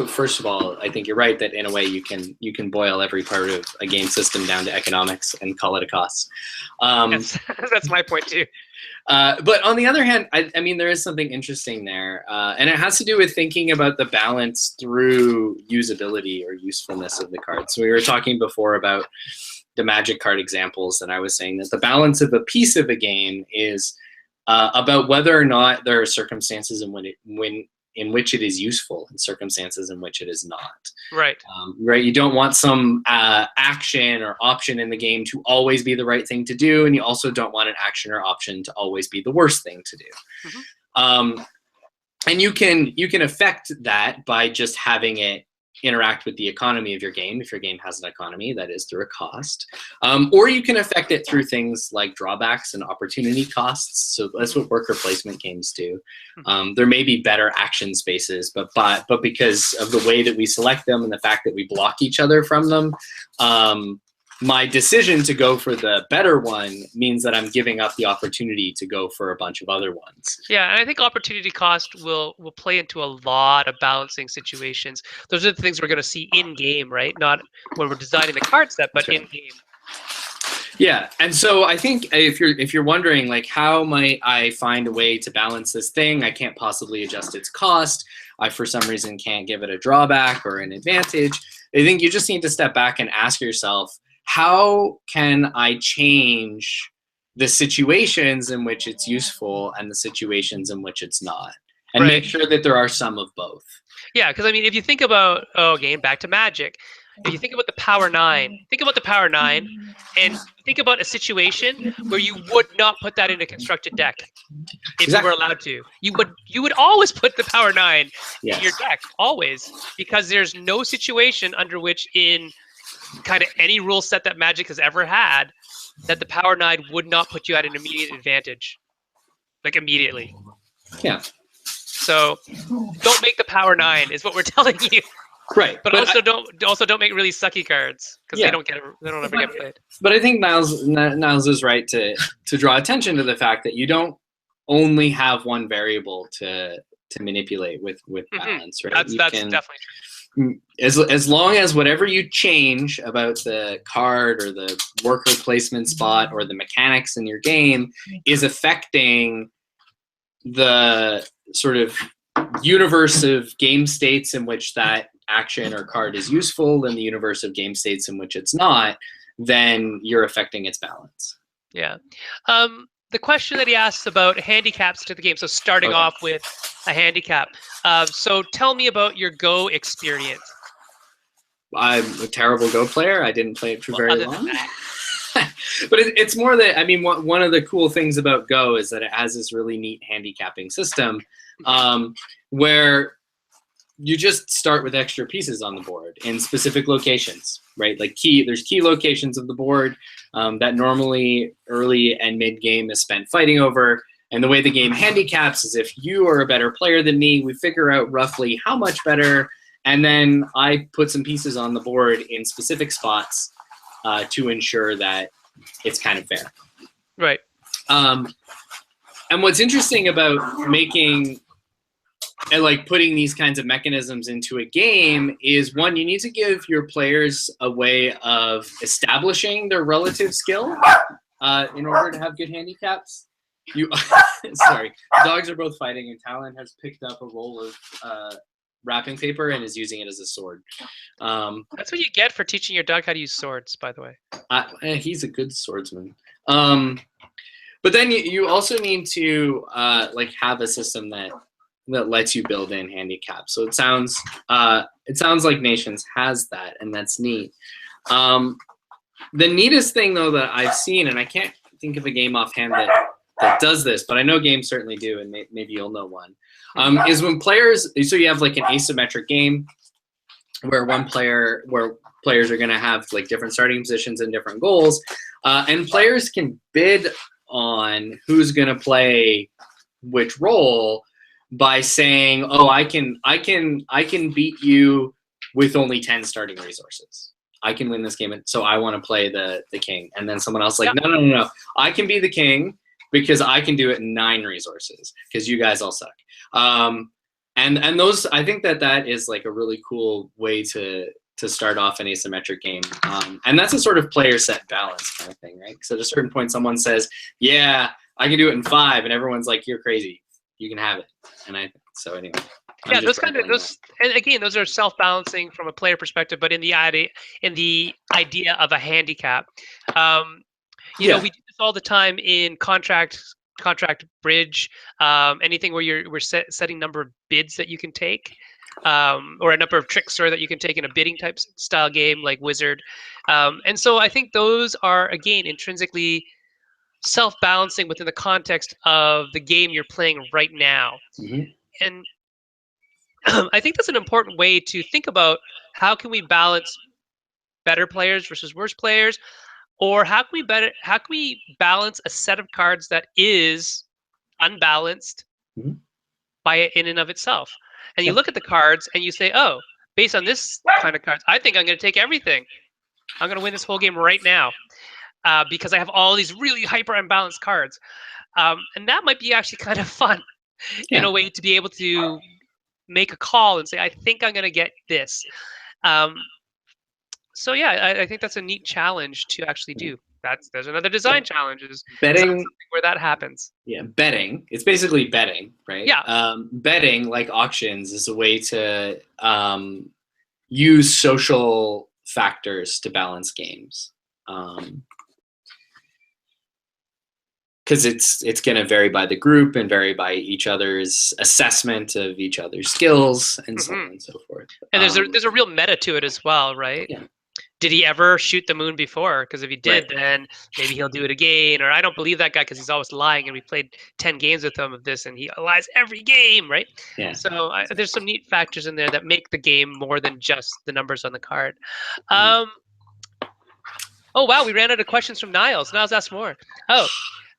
first of all, I think you're right that in a way you can boil every part of a game system down to economics and call it a cost. Yes, that's my point too. But on the other hand, I mean, there is something interesting there, and it has to do with thinking about the balance through usability or usefulness of the cards. So we were talking before about the Magic card examples, and I was saying that the balance of a piece of a game is about whether or not there are circumstances in which it is useful and circumstances in which it is not. Right. Right. You don't want some action or option in the game to always be the right thing to do, and you also don't want an action or option to always be the worst thing to do. Mm-hmm. And you can affect that by just having it interact with the economy of your game. If your game has an economy, that is through a cost, or you can affect it through things like drawbacks and opportunity costs. So that's what worker placement games do. There may be better action spaces, but because of the way that we select them and the fact that we block each other from them, my decision to go for the better one means that I'm giving up the opportunity to go for a bunch of other ones. Yeah, and I think opportunity cost will play into a lot of balancing situations. Those are the things we're going to see in game, right? Not when we're designing the card set, but in game. Yeah, and so I think if you're wondering like how might I find a way to balance this thing, I can't possibly adjust its cost. I for some reason can't give it a drawback or an advantage. I think you just need to step back and ask yourself, how can I change the situations in which it's useful and the situations in which it's not, and make sure that there are some of both. Yeah, because I mean, if you think about, again, back to Magic, if you think about the Power 9, think about the Power 9, and think about a situation where you would not put that in a constructed deck if you were allowed to. You would always put the Power 9 in your deck, always, because there's no situation under which in kind of any rule set that Magic has ever had that the Power 9 would not put you at an immediate advantage, like immediately. Yeah. So don't make the Power 9 is what we're telling you. Right. But also don't make really sucky cards because they don't ever get played. But I think Niles is right to draw attention to the fact that you don't only have one variable to manipulate with balance, right? That's definitely true. As long as whatever you change about the card or the worker placement spot or the mechanics in your game is affecting the sort of universe of game states in which that action or card is useful and the universe of game states in which it's not, then you're affecting its balance. Yeah. The question that he asks about handicaps to the game, so starting off with a handicap. So tell me about your Go experience. I'm a terrible Go player. I didn't play it for very long. But it's more that, I mean, one of the cool things about Go is that it has this really neat handicapping system where you just start with extra pieces on the board in specific locations, right? Like there's key locations of the board that normally early and mid game is spent fighting over. And the way the game handicaps is if you are a better player than me, we figure out roughly how much better, and then I put some pieces on the board in specific spots to ensure that it's kind of fair. Right. And what's interesting about making and like putting these kinds of mechanisms into a game is, one, you need to give your players a way of establishing their relative skill in order to have good handicaps. Sorry, the dogs are both fighting, and Talon has picked up a roll of wrapping paper and is using it as a sword. That's what you get for teaching your dog how to use swords, by the way. He's a good swordsman. But then you also need to like have a system that lets you build in handicaps. So it sounds like Nations has that, and that's neat. The neatest thing though that I've seen, and I can't think of a game offhand that does this, but I know games certainly do, and maybe you'll know one, is when players. So you have like an asymmetric game where players are going to have like different starting positions and different goals, and players can bid on who's going to play which role by saying, "Oh, I can beat you with only 10 starting resources. I can win this game, so I want to play the king." And then someone else like, "No, I can be the king because I can do it in 9 resources because you guys all suck." And those, I think that is like a really cool way to start off an asymmetric game. And that's a sort of player set balance kind of thing, right? So at a certain point, someone says, "Yeah, I can do it in 5," and everyone's like, "You're crazy. You can have it." And so anyway. Yeah, and again, those are self-balancing from a player perspective, but in the idea of a handicap. You know, we do this all the time in contract bridge, anything where we're setting number of bids that you can take, or a number of tricks that you can take in a bidding type style game like Wizard. And so I think those are, again, intrinsically self-balancing within the context of the game you're playing right now. And I think that's an important way to think about how can we balance better players versus worse players, or how can we balance a set of cards that is unbalanced by in and of itself. And you look at the cards and you say, "Oh, based on this kind of cards, I think I'm going to take everything. I'm going to win this whole game right now because I have all these really hyper unbalanced cards." And that might be actually kind of fun in a way to be able to make a call and say, "I think I'm going to get this." So yeah, I think that's a neat challenge to actually do. There's another design challenge is betting where that happens. Yeah, betting. It's basically betting, right? Yeah. Betting, like auctions, is a way to use social factors to balance games. Because it's going to vary by the group and vary by each other's assessment of each other's skills and so on and so forth. And there's a real meta to it as well, right? Yeah. Did he ever shoot the moon before? Because if he did, then maybe he'll do it again. Or I don't believe that guy because he's always lying, and we played 10 games with him of this, and he lies every game, right? Yeah. So there's some neat factors in there that make the game more than just the numbers on the card. Oh, wow, we ran out of questions from Niles. Niles asked more.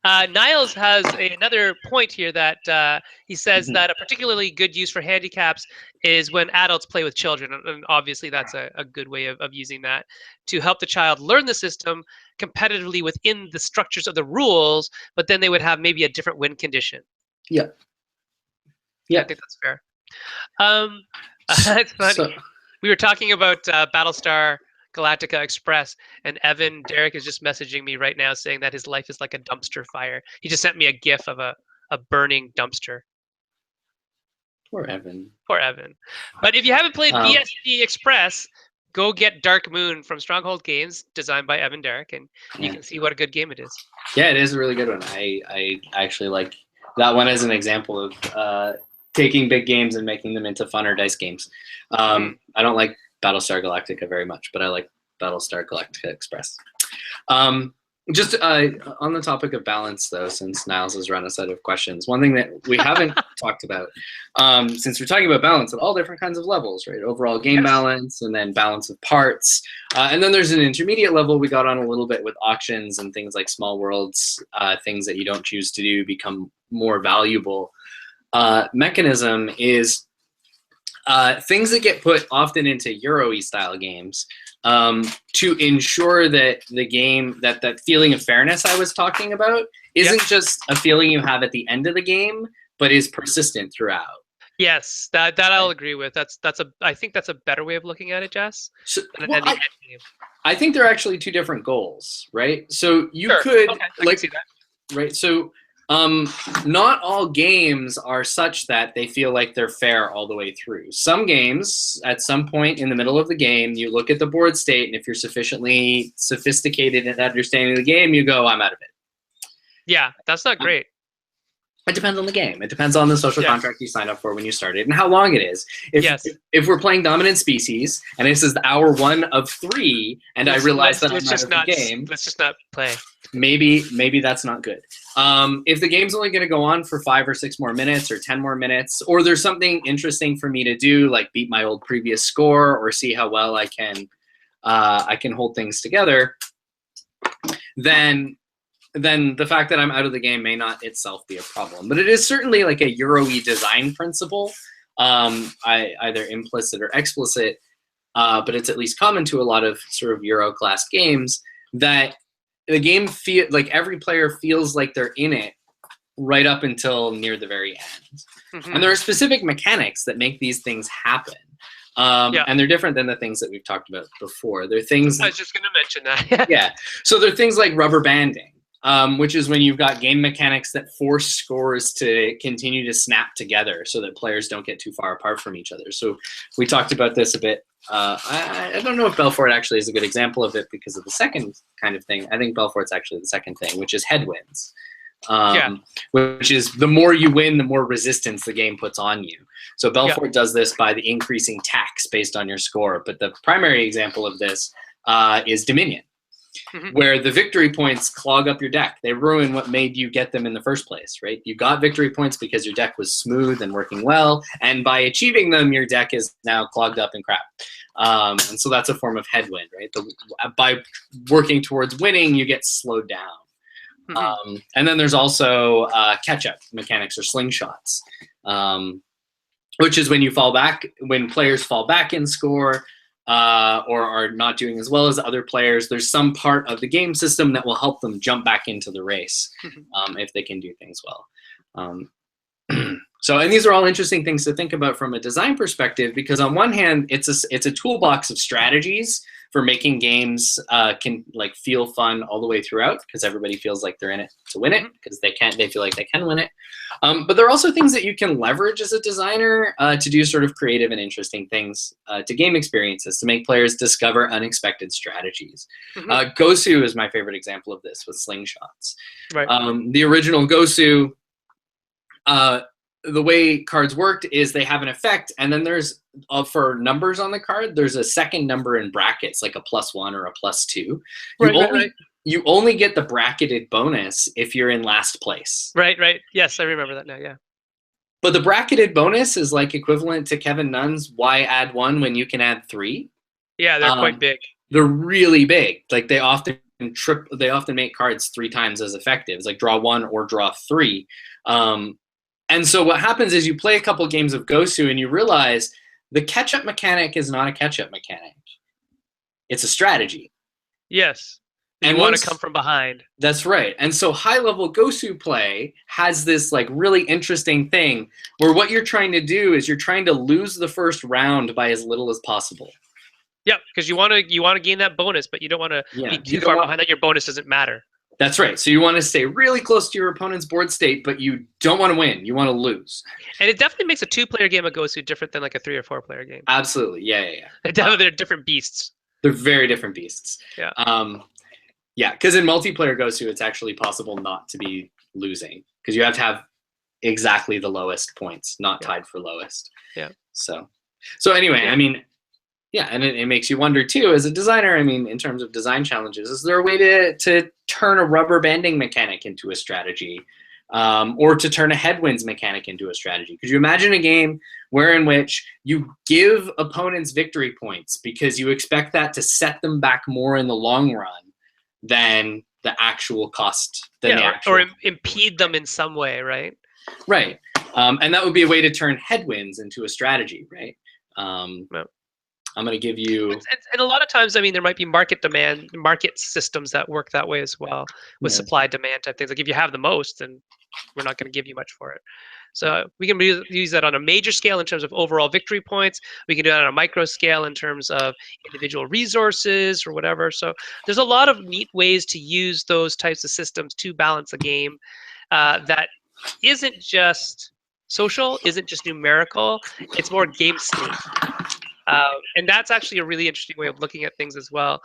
Niles has another point here that he says that a particularly good use for handicaps is when adults play with children. And obviously that's a good way of using that to help the child learn the system competitively within the structures of the rules, but then they would have maybe a different win condition. Yeah. I think that's fair. It's funny. So, we were talking about Battlestar Galactica Express, and Derek is just messaging me right now saying that his life is like a dumpster fire. He just sent me a gif of a burning dumpster. Poor Evan. But if you haven't played BSD Express, go get Dark Moon from Stronghold Games, designed by Evan Derek, and you can see what a good game it is. Yeah, it is a really good one. I actually like that one as an example of taking big games and making them into funner dice games. I don't like Battlestar Galactica very much, but I like Battlestar Galactica Express. Just on the topic of balance, though, since Niles has run a set of questions, one thing that we haven't talked about, since we're talking about balance at all different kinds of levels, right? Overall game balance, and then balance of parts. And then there's an intermediate level we got on a little bit with auctions and things like small worlds, things that you don't choose to do become more valuable. Mechanism is things that get put often into Euro-y style games to ensure that the game, that feeling of fairness I was talking about, isn't just a feeling you have at the end of the game, but is persistent throughout. Yes, that I'll agree with. I think that's a better way of looking at it, Jess. So, I think they're actually two different goals, right? So you could I can see that. Right. So Not all games are such that they feel like they're fair all the way through. Some games, at some point in the middle of the game, you look at the board state, and if you're sufficiently sophisticated in understanding the game, you go, I'm out of it. Yeah, that's not great. It depends on the game. It depends on the social contract you signed up for when you started and how long it is. If we're playing Dominant Species and this is hour 1 of 3 and I realize that I'm out of the game. Let's just not play. Maybe that's not good. If the game's only going to go on for 5 or 6 more minutes or 10 more minutes, or there's something interesting for me to do, like beat my old previous score or see how well I can hold things together, then the fact that I'm out of the game may not itself be a problem. But it is certainly like a Euro-y design principle, either implicit or explicit, but it's at least common to a lot of sort of Euro-class games, that the game like every player feels like they're in it right up until near the very end. Mm-hmm. And there are specific mechanics that make these things happen. And they're different than the things that we've talked about before. They're things. I was just going to mention that. Yeah. So they're things like rubber banding, which is when you've got game mechanics that force scores to continue to snap together so that players don't get too far apart from each other. So we talked about this a bit. I don't know if Belfort actually is a good example of it because of the second kind of thing. I think Belfort's actually the second thing, which is headwinds. Which is the more you win, the more resistance the game puts on you. So Belfort does this by the increasing tax based on your score. But the primary example of this is Dominion, where the victory points clog up your deck. They ruin what made you get them in the first place, right? You got victory points because your deck was smooth and working well, and by achieving them, your deck is now clogged up and crap. And so that's a form of headwind, right? By working towards winning, you get slowed down. And then there's also catch-up mechanics or slingshots, which is when you fall back, when players fall back in score or are not doing as well as other players. There's some part of the game system that will help them jump back into the race if they can do things well. So, and these are all interesting things to think about from a design perspective, because on one hand, it's a toolbox of strategies for making games can like feel fun all the way throughout, because everybody feels like they're in it to win it, because they feel like they can win it. But there are also things that you can leverage as a designer to do sort of creative and interesting things to game experiences, to make players discover unexpected strategies. Gosu is my favorite example of this with slingshots. Right. The original Gosu, the way cards worked is they have an effect, and then there's for numbers on the card, there's a second number in brackets, like a +1 or a +2. You only get the bracketed bonus if you're in last place. Right. Yes, I remember that now, yeah. But the bracketed bonus is like equivalent to Kevin Nunn's why add 1 when you can add 3. Yeah, they're quite big. They're really big. Like they often make cards 3 times as effective. It's like draw 1 or draw 3. And so what happens is you play a couple games of Gosu and you realize the catch-up mechanic is not a catch-up mechanic. It's a strategy. Yes. And you want to come from behind. That's right. And so high-level Gosu play has this like really interesting thing where what you're trying to do is you're trying to lose the first round by as little as possible. Yeah, because you want to gain that bonus, but you don't want to be too far behind that your bonus doesn't matter. That's right. So you want to stay really close to your opponent's board state, but you don't want to win. You want to lose. And it definitely makes a 2-player game of Gosu different than like a 3 or 4-player game. Absolutely. Yeah. They're different beasts. They're very different beasts. Yeah. Yeah, because in multiplayer Gosu, it's actually possible not to be losing, because you have to have exactly the lowest points, not tied for lowest. Yeah. So anyway, I mean, yeah, and it makes you wonder too, as a designer, I mean, in terms of design challenges, is there a way to turn a rubber banding mechanic into a strategy, or to turn a headwinds mechanic into a strategy? Could you imagine a game in which you give opponents victory points because you expect that to set them back more in the long run than the actual cost? Or impede them in some way, right? Right. And that would be a way to turn headwinds into a strategy, right? I'm going to give you... And a lot of times, I mean, there might be market systems that work that way as well, with supply demand type things. Like if you have the most, then we're not going to give you much for it. So we can use that on a major scale in terms of overall victory points. We can do that on a micro scale in terms of individual resources or whatever. So there's a lot of neat ways to use those types of systems to balance a game. that isn't just social, isn't just numerical. It's more game state. And that's actually a really interesting way of looking at things as well.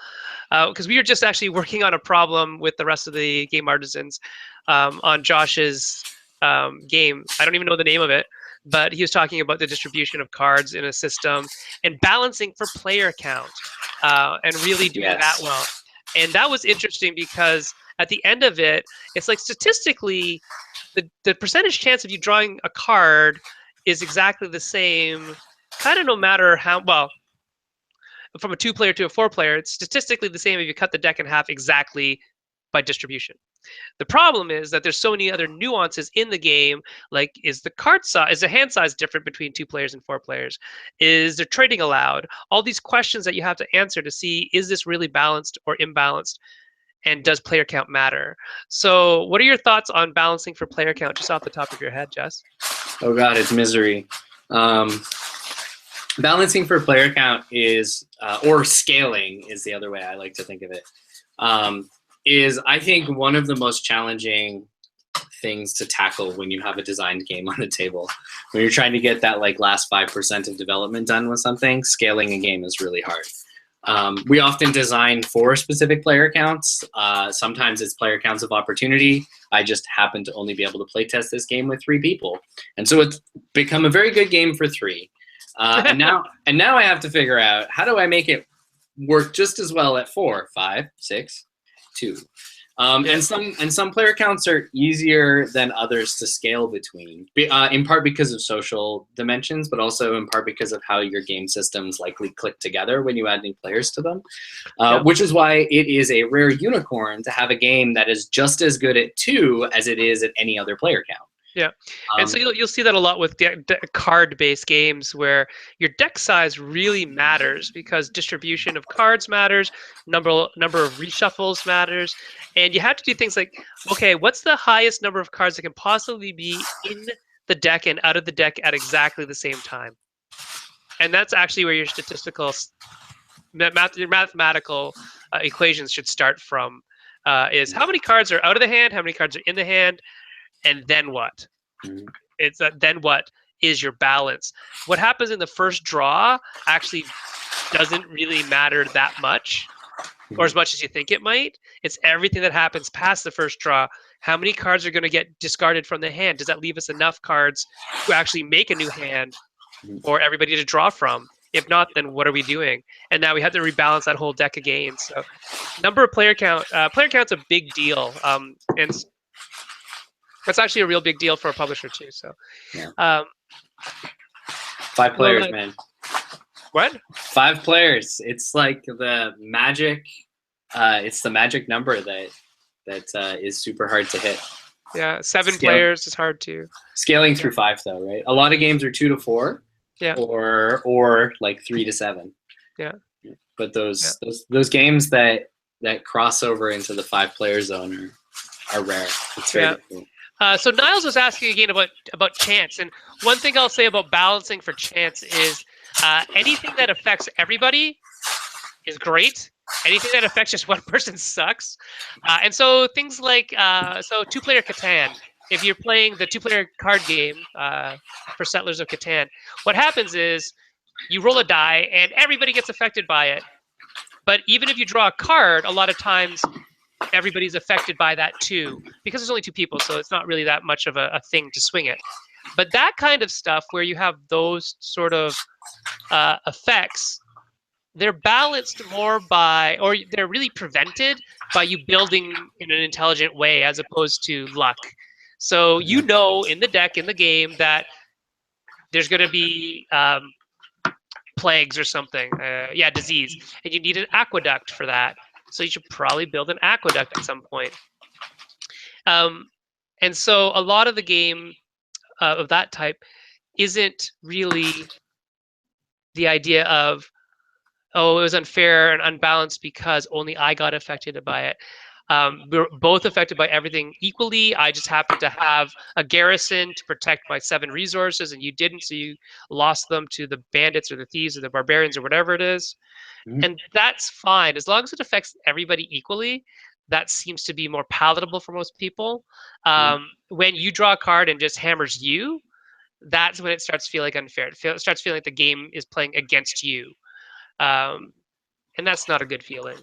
Because we were just actually working on a problem with the rest of the game artisans on Josh's game. I don't even know the name of it, but he was talking about the distribution of cards in a system and balancing for player count and really doing that Yes. well. And that was interesting because at the end of it, it's like statistically, the percentage chance of you drawing a card is exactly the same, kind of no matter how well. From a 2-player to a 4-player, it's statistically the same if you cut the deck in half exactly by distribution. The problem is that there's so many other nuances in the game, like is the card size, is the hand size different between 2 players and 4 players? Is there trading allowed? All these questions that you have to answer to see, is this really balanced or imbalanced? And does player count matter? So what are your thoughts on balancing for player count just off the top of your head, Jess? Oh God, it's misery. Balancing for player count is, or scaling is the other way I like to think of it, is I think one of the most challenging things to tackle when you have a designed game on the table. When you're trying to get that like last 5% of development done with something, scaling a game is really hard. We often design for specific player counts. Sometimes it's player counts of opportunity. I just happen to only be able to play test this game with 3 people. And so it's become a very good game for 3. And now I have to figure out, how do I make it work just as well at 4, 5, 6, 2. And some player counts are easier than others to scale between, in part because of social dimensions, but also in part because of how your game systems likely click together when you add new players to them, which is why it is a rare unicorn to have a game that is just as good at 2 as it is at any other player count. Yeah, and so you'll see that a lot with card-based games where your deck size really matters because distribution of cards matters, number of reshuffles matters, and you have to do things like, okay, what's the highest number of cards that can possibly be in the deck and out of the deck at exactly the same time? And that's actually where your statistical, your mathematical equations should start from. Is how many cards are out of the hand, how many cards are in the hand, and then what? It's then what is your balance? What happens in the first draw actually doesn't really matter that much, or as much as you think it might. It's everything that happens past the first draw. How many cards are going to get discarded from the hand? Does that leave us enough cards to actually make a new hand for everybody to draw from? If not, then what are we doing? And now we have to rebalance that whole deck again. So number of player count's a big deal. And that's actually a real big deal for a publisher too. So, yeah. 5 players, man. What? 5 players. It's like the magic. It's the magic number that is super hard to hit. Yeah, 7 players is hard to. Scaling through 5 though, right? A lot of games are 2 to 4. Yeah. Or like 3 to 7. Yeah. But those games that cross over into the 5-player zone are rare. It's very difficult. So Niles was asking again about chance, and one thing I'll say about balancing for chance is anything that affects everybody is great. Anything that affects just one person sucks. And so things like 2-player Catan. If you're playing the 2-player card game for Settlers of Catan, what happens is you roll a die and everybody gets affected by it. But even if you draw a card, a lot of times everybody's affected by that too, because there's only 2 people, so it's not really that much of a thing to swing it. But that kind of stuff where you have those sort of effects, they're balanced more by, or they're really prevented by you building in an intelligent way as opposed to luck. So you know in the deck, in the game, that there's going to be plagues or something, disease, and you need an aqueduct for that. So you should probably build an aqueduct at some point. And so a lot of the game of that type isn't really the idea of, oh, it was unfair and unbalanced because only I got affected by it. We're both affected by everything equally. I just happened to have a garrison to protect my 7 resources, and you didn't, so you lost them to the bandits or the thieves or the barbarians or whatever it is. And that's fine as long as it affects everybody equally. that seems to be more palatable for most people. Mhm. When you draw a card and just hammers you, that's when it starts feeling unfair. It starts feeling like the game is playing against you, um, and that's not a good feeling.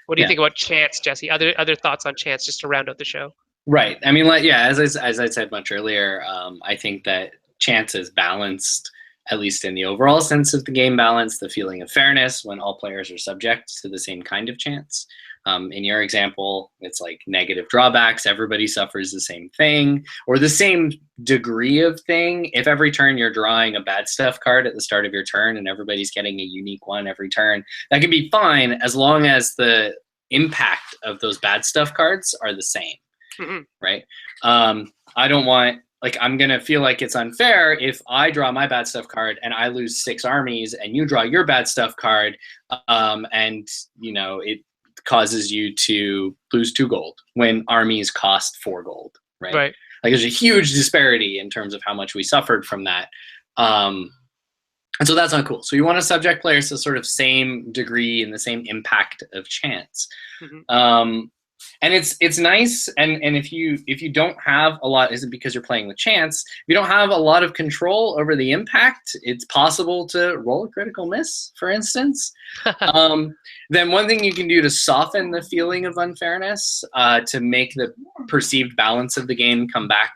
What do you Yeah. think about chance, Jesse? Other thoughts on chance, just to round out the show? Right. I mean, like, yeah, as I said much earlier, I think that chance is balanced, at least in the overall sense of the game balance, the feeling of fairness when all players are subject to the same kind of chance. In your example, it's like negative drawbacks. Everybody suffers the same thing or the same degree of thing. If every turn you're drawing a bad stuff card at the start of your turn and everybody's getting a unique one every turn, that can be fine as long as the impact of those bad stuff cards are the same. Mm-hmm. Right? I don't want, like, I'm gonna feel like it's unfair if I draw my bad stuff card and I lose 6 armies and you draw your bad stuff card, and it causes you to lose 2 gold when armies cost 4 gold, right? Right. Like, there's a huge disparity in terms of how much we suffered from that. And so that's not cool. So you want to subject players to sort of same degree and the same impact of chance. Mm-hmm. And it's nice, and if you don't have a lot, isn't because you're playing with chance. If you don't have a lot of control over the impact, it's possible to roll a critical miss, for instance. Then one thing you can do to soften the feeling of unfairness, to make the perceived balance of the game come back,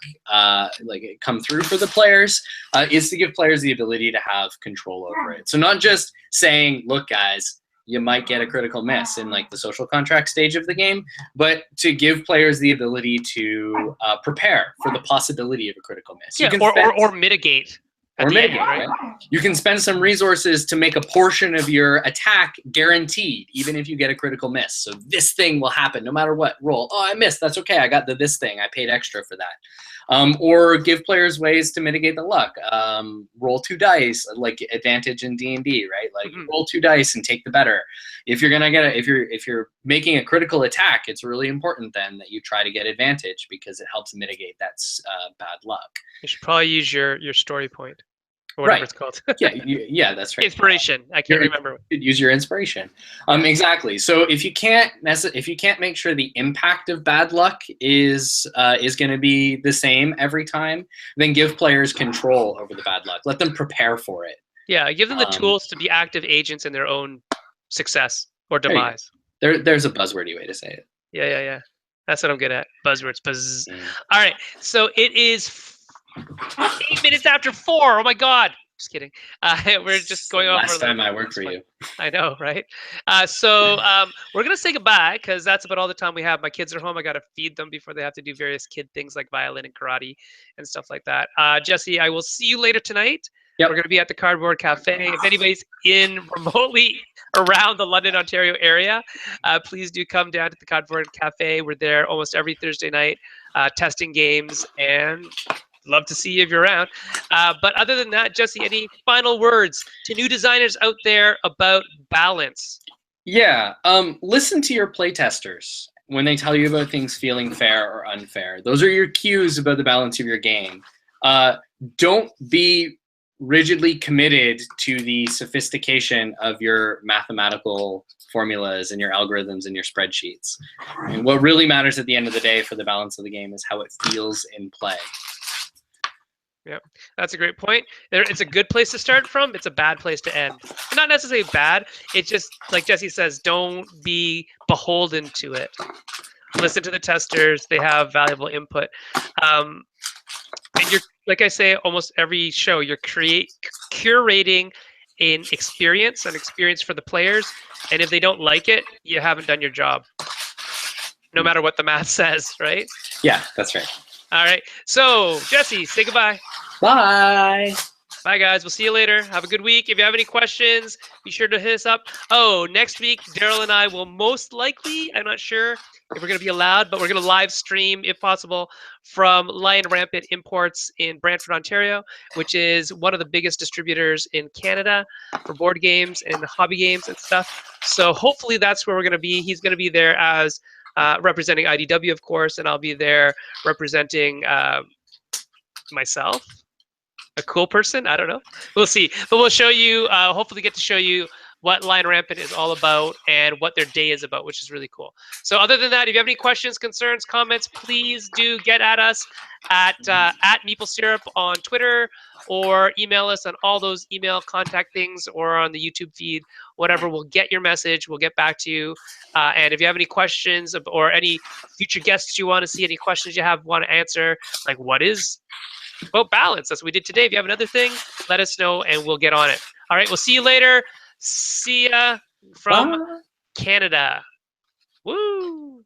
come through for the players, is to give players the ability to have control over it. So not just saying, look, guys, you might get a critical miss in like the social contract stage of the game, but to give players the ability to prepare for the possibility of a critical miss. Yeah, or mitigate. Or mitigate, right? You can spend some resources to make a portion of your attack guaranteed, even if you get a critical miss. So this thing will happen no matter what roll. Oh, I missed. That's okay. I got this thing. I paid extra for that. Or give players ways to mitigate the luck. Roll 2 dice, like advantage in D&D, right? Like roll 2 dice and take the better. If you're gonna get if you're making a critical attack, it's really important then that you try to get advantage because it helps mitigate that bad luck. You should probably use your story point, or whatever it's called. Yeah, that's right. Inspiration. I can't remember. Use your inspiration. Exactly. So if you can't make sure the impact of bad luck is going to be the same every time, then give players control over the bad luck. Let them prepare for it. Yeah, give them the tools to be active agents in their own success or demise. There's a buzzwordy way to say it. Yeah. That's what I'm good at. Buzzwords. Buzz. All right. So it is 8 minutes after 4. Oh my God. Just kidding. We're just going off. Last time I worked for you. I know, right? So we're going to say goodbye because that's about all the time we have. My kids are home. I got to feed them before they have to do various kid things like violin and karate and stuff like that. Jesse, I will see you later tonight. Yep. We're going to be at the Cardboard Cafe. If anybody's remotely around the London, Ontario area, please do come down to the Cardboard Cafe. We're there almost every Thursday night testing games, and love to see you if you're around. But other than that, Jesse, any final words to new designers out there about balance? Yeah. Listen to your playtesters when they tell you about things feeling fair or unfair. Those are your cues about the balance of your game. Don't be rigidly committed to the sophistication of your mathematical formulas and your algorithms and your spreadsheets. And what really matters at the end of the day for the balance of the game is how it feels in play. Yeah, that's a great point. It's a good place to start from. It's a bad place to end. Not necessarily bad. It's just, like Jesse says, don't be beholden to it. Listen to the testers. They have valuable input. And you're, like I say, almost every show, you're curating an experience for the players. And if they don't like it, you haven't done your job. No matter what the math says, right? Yeah, that's right. All right. So, Jesse, say goodbye. Bye. Bye, guys. We'll see you later. Have a good week. If you have any questions, be sure to hit us up. Oh, next week, Daryl and I will most likely, I'm not sure if we're going to be allowed, but we're going to live stream, if possible, from Lion Rampant Imports in Brantford, Ontario, which is one of the biggest distributors in Canada for board games and hobby games and stuff. So hopefully that's where we're going to be. He's going to be there as representing IDW, of course, and I'll be there representing myself. A cool person? I don't know. We'll see. But we'll show you, hopefully get to show you what Line Rampant is all about and what their day is about, which is really cool. So other than that, if you have any questions, concerns, comments, please do get at us at Meeple Syrup on Twitter, or email us on all those email contact things, or on the YouTube feed, whatever. We'll get your message. We'll get back to you. And if you have any questions or any future guests you want to see, any questions you have want to answer, like what is about balance, that's what we did today. If you have another thing, let us know and we'll get on it. All right, we'll see you later. See ya from Bye. Canada. Woo!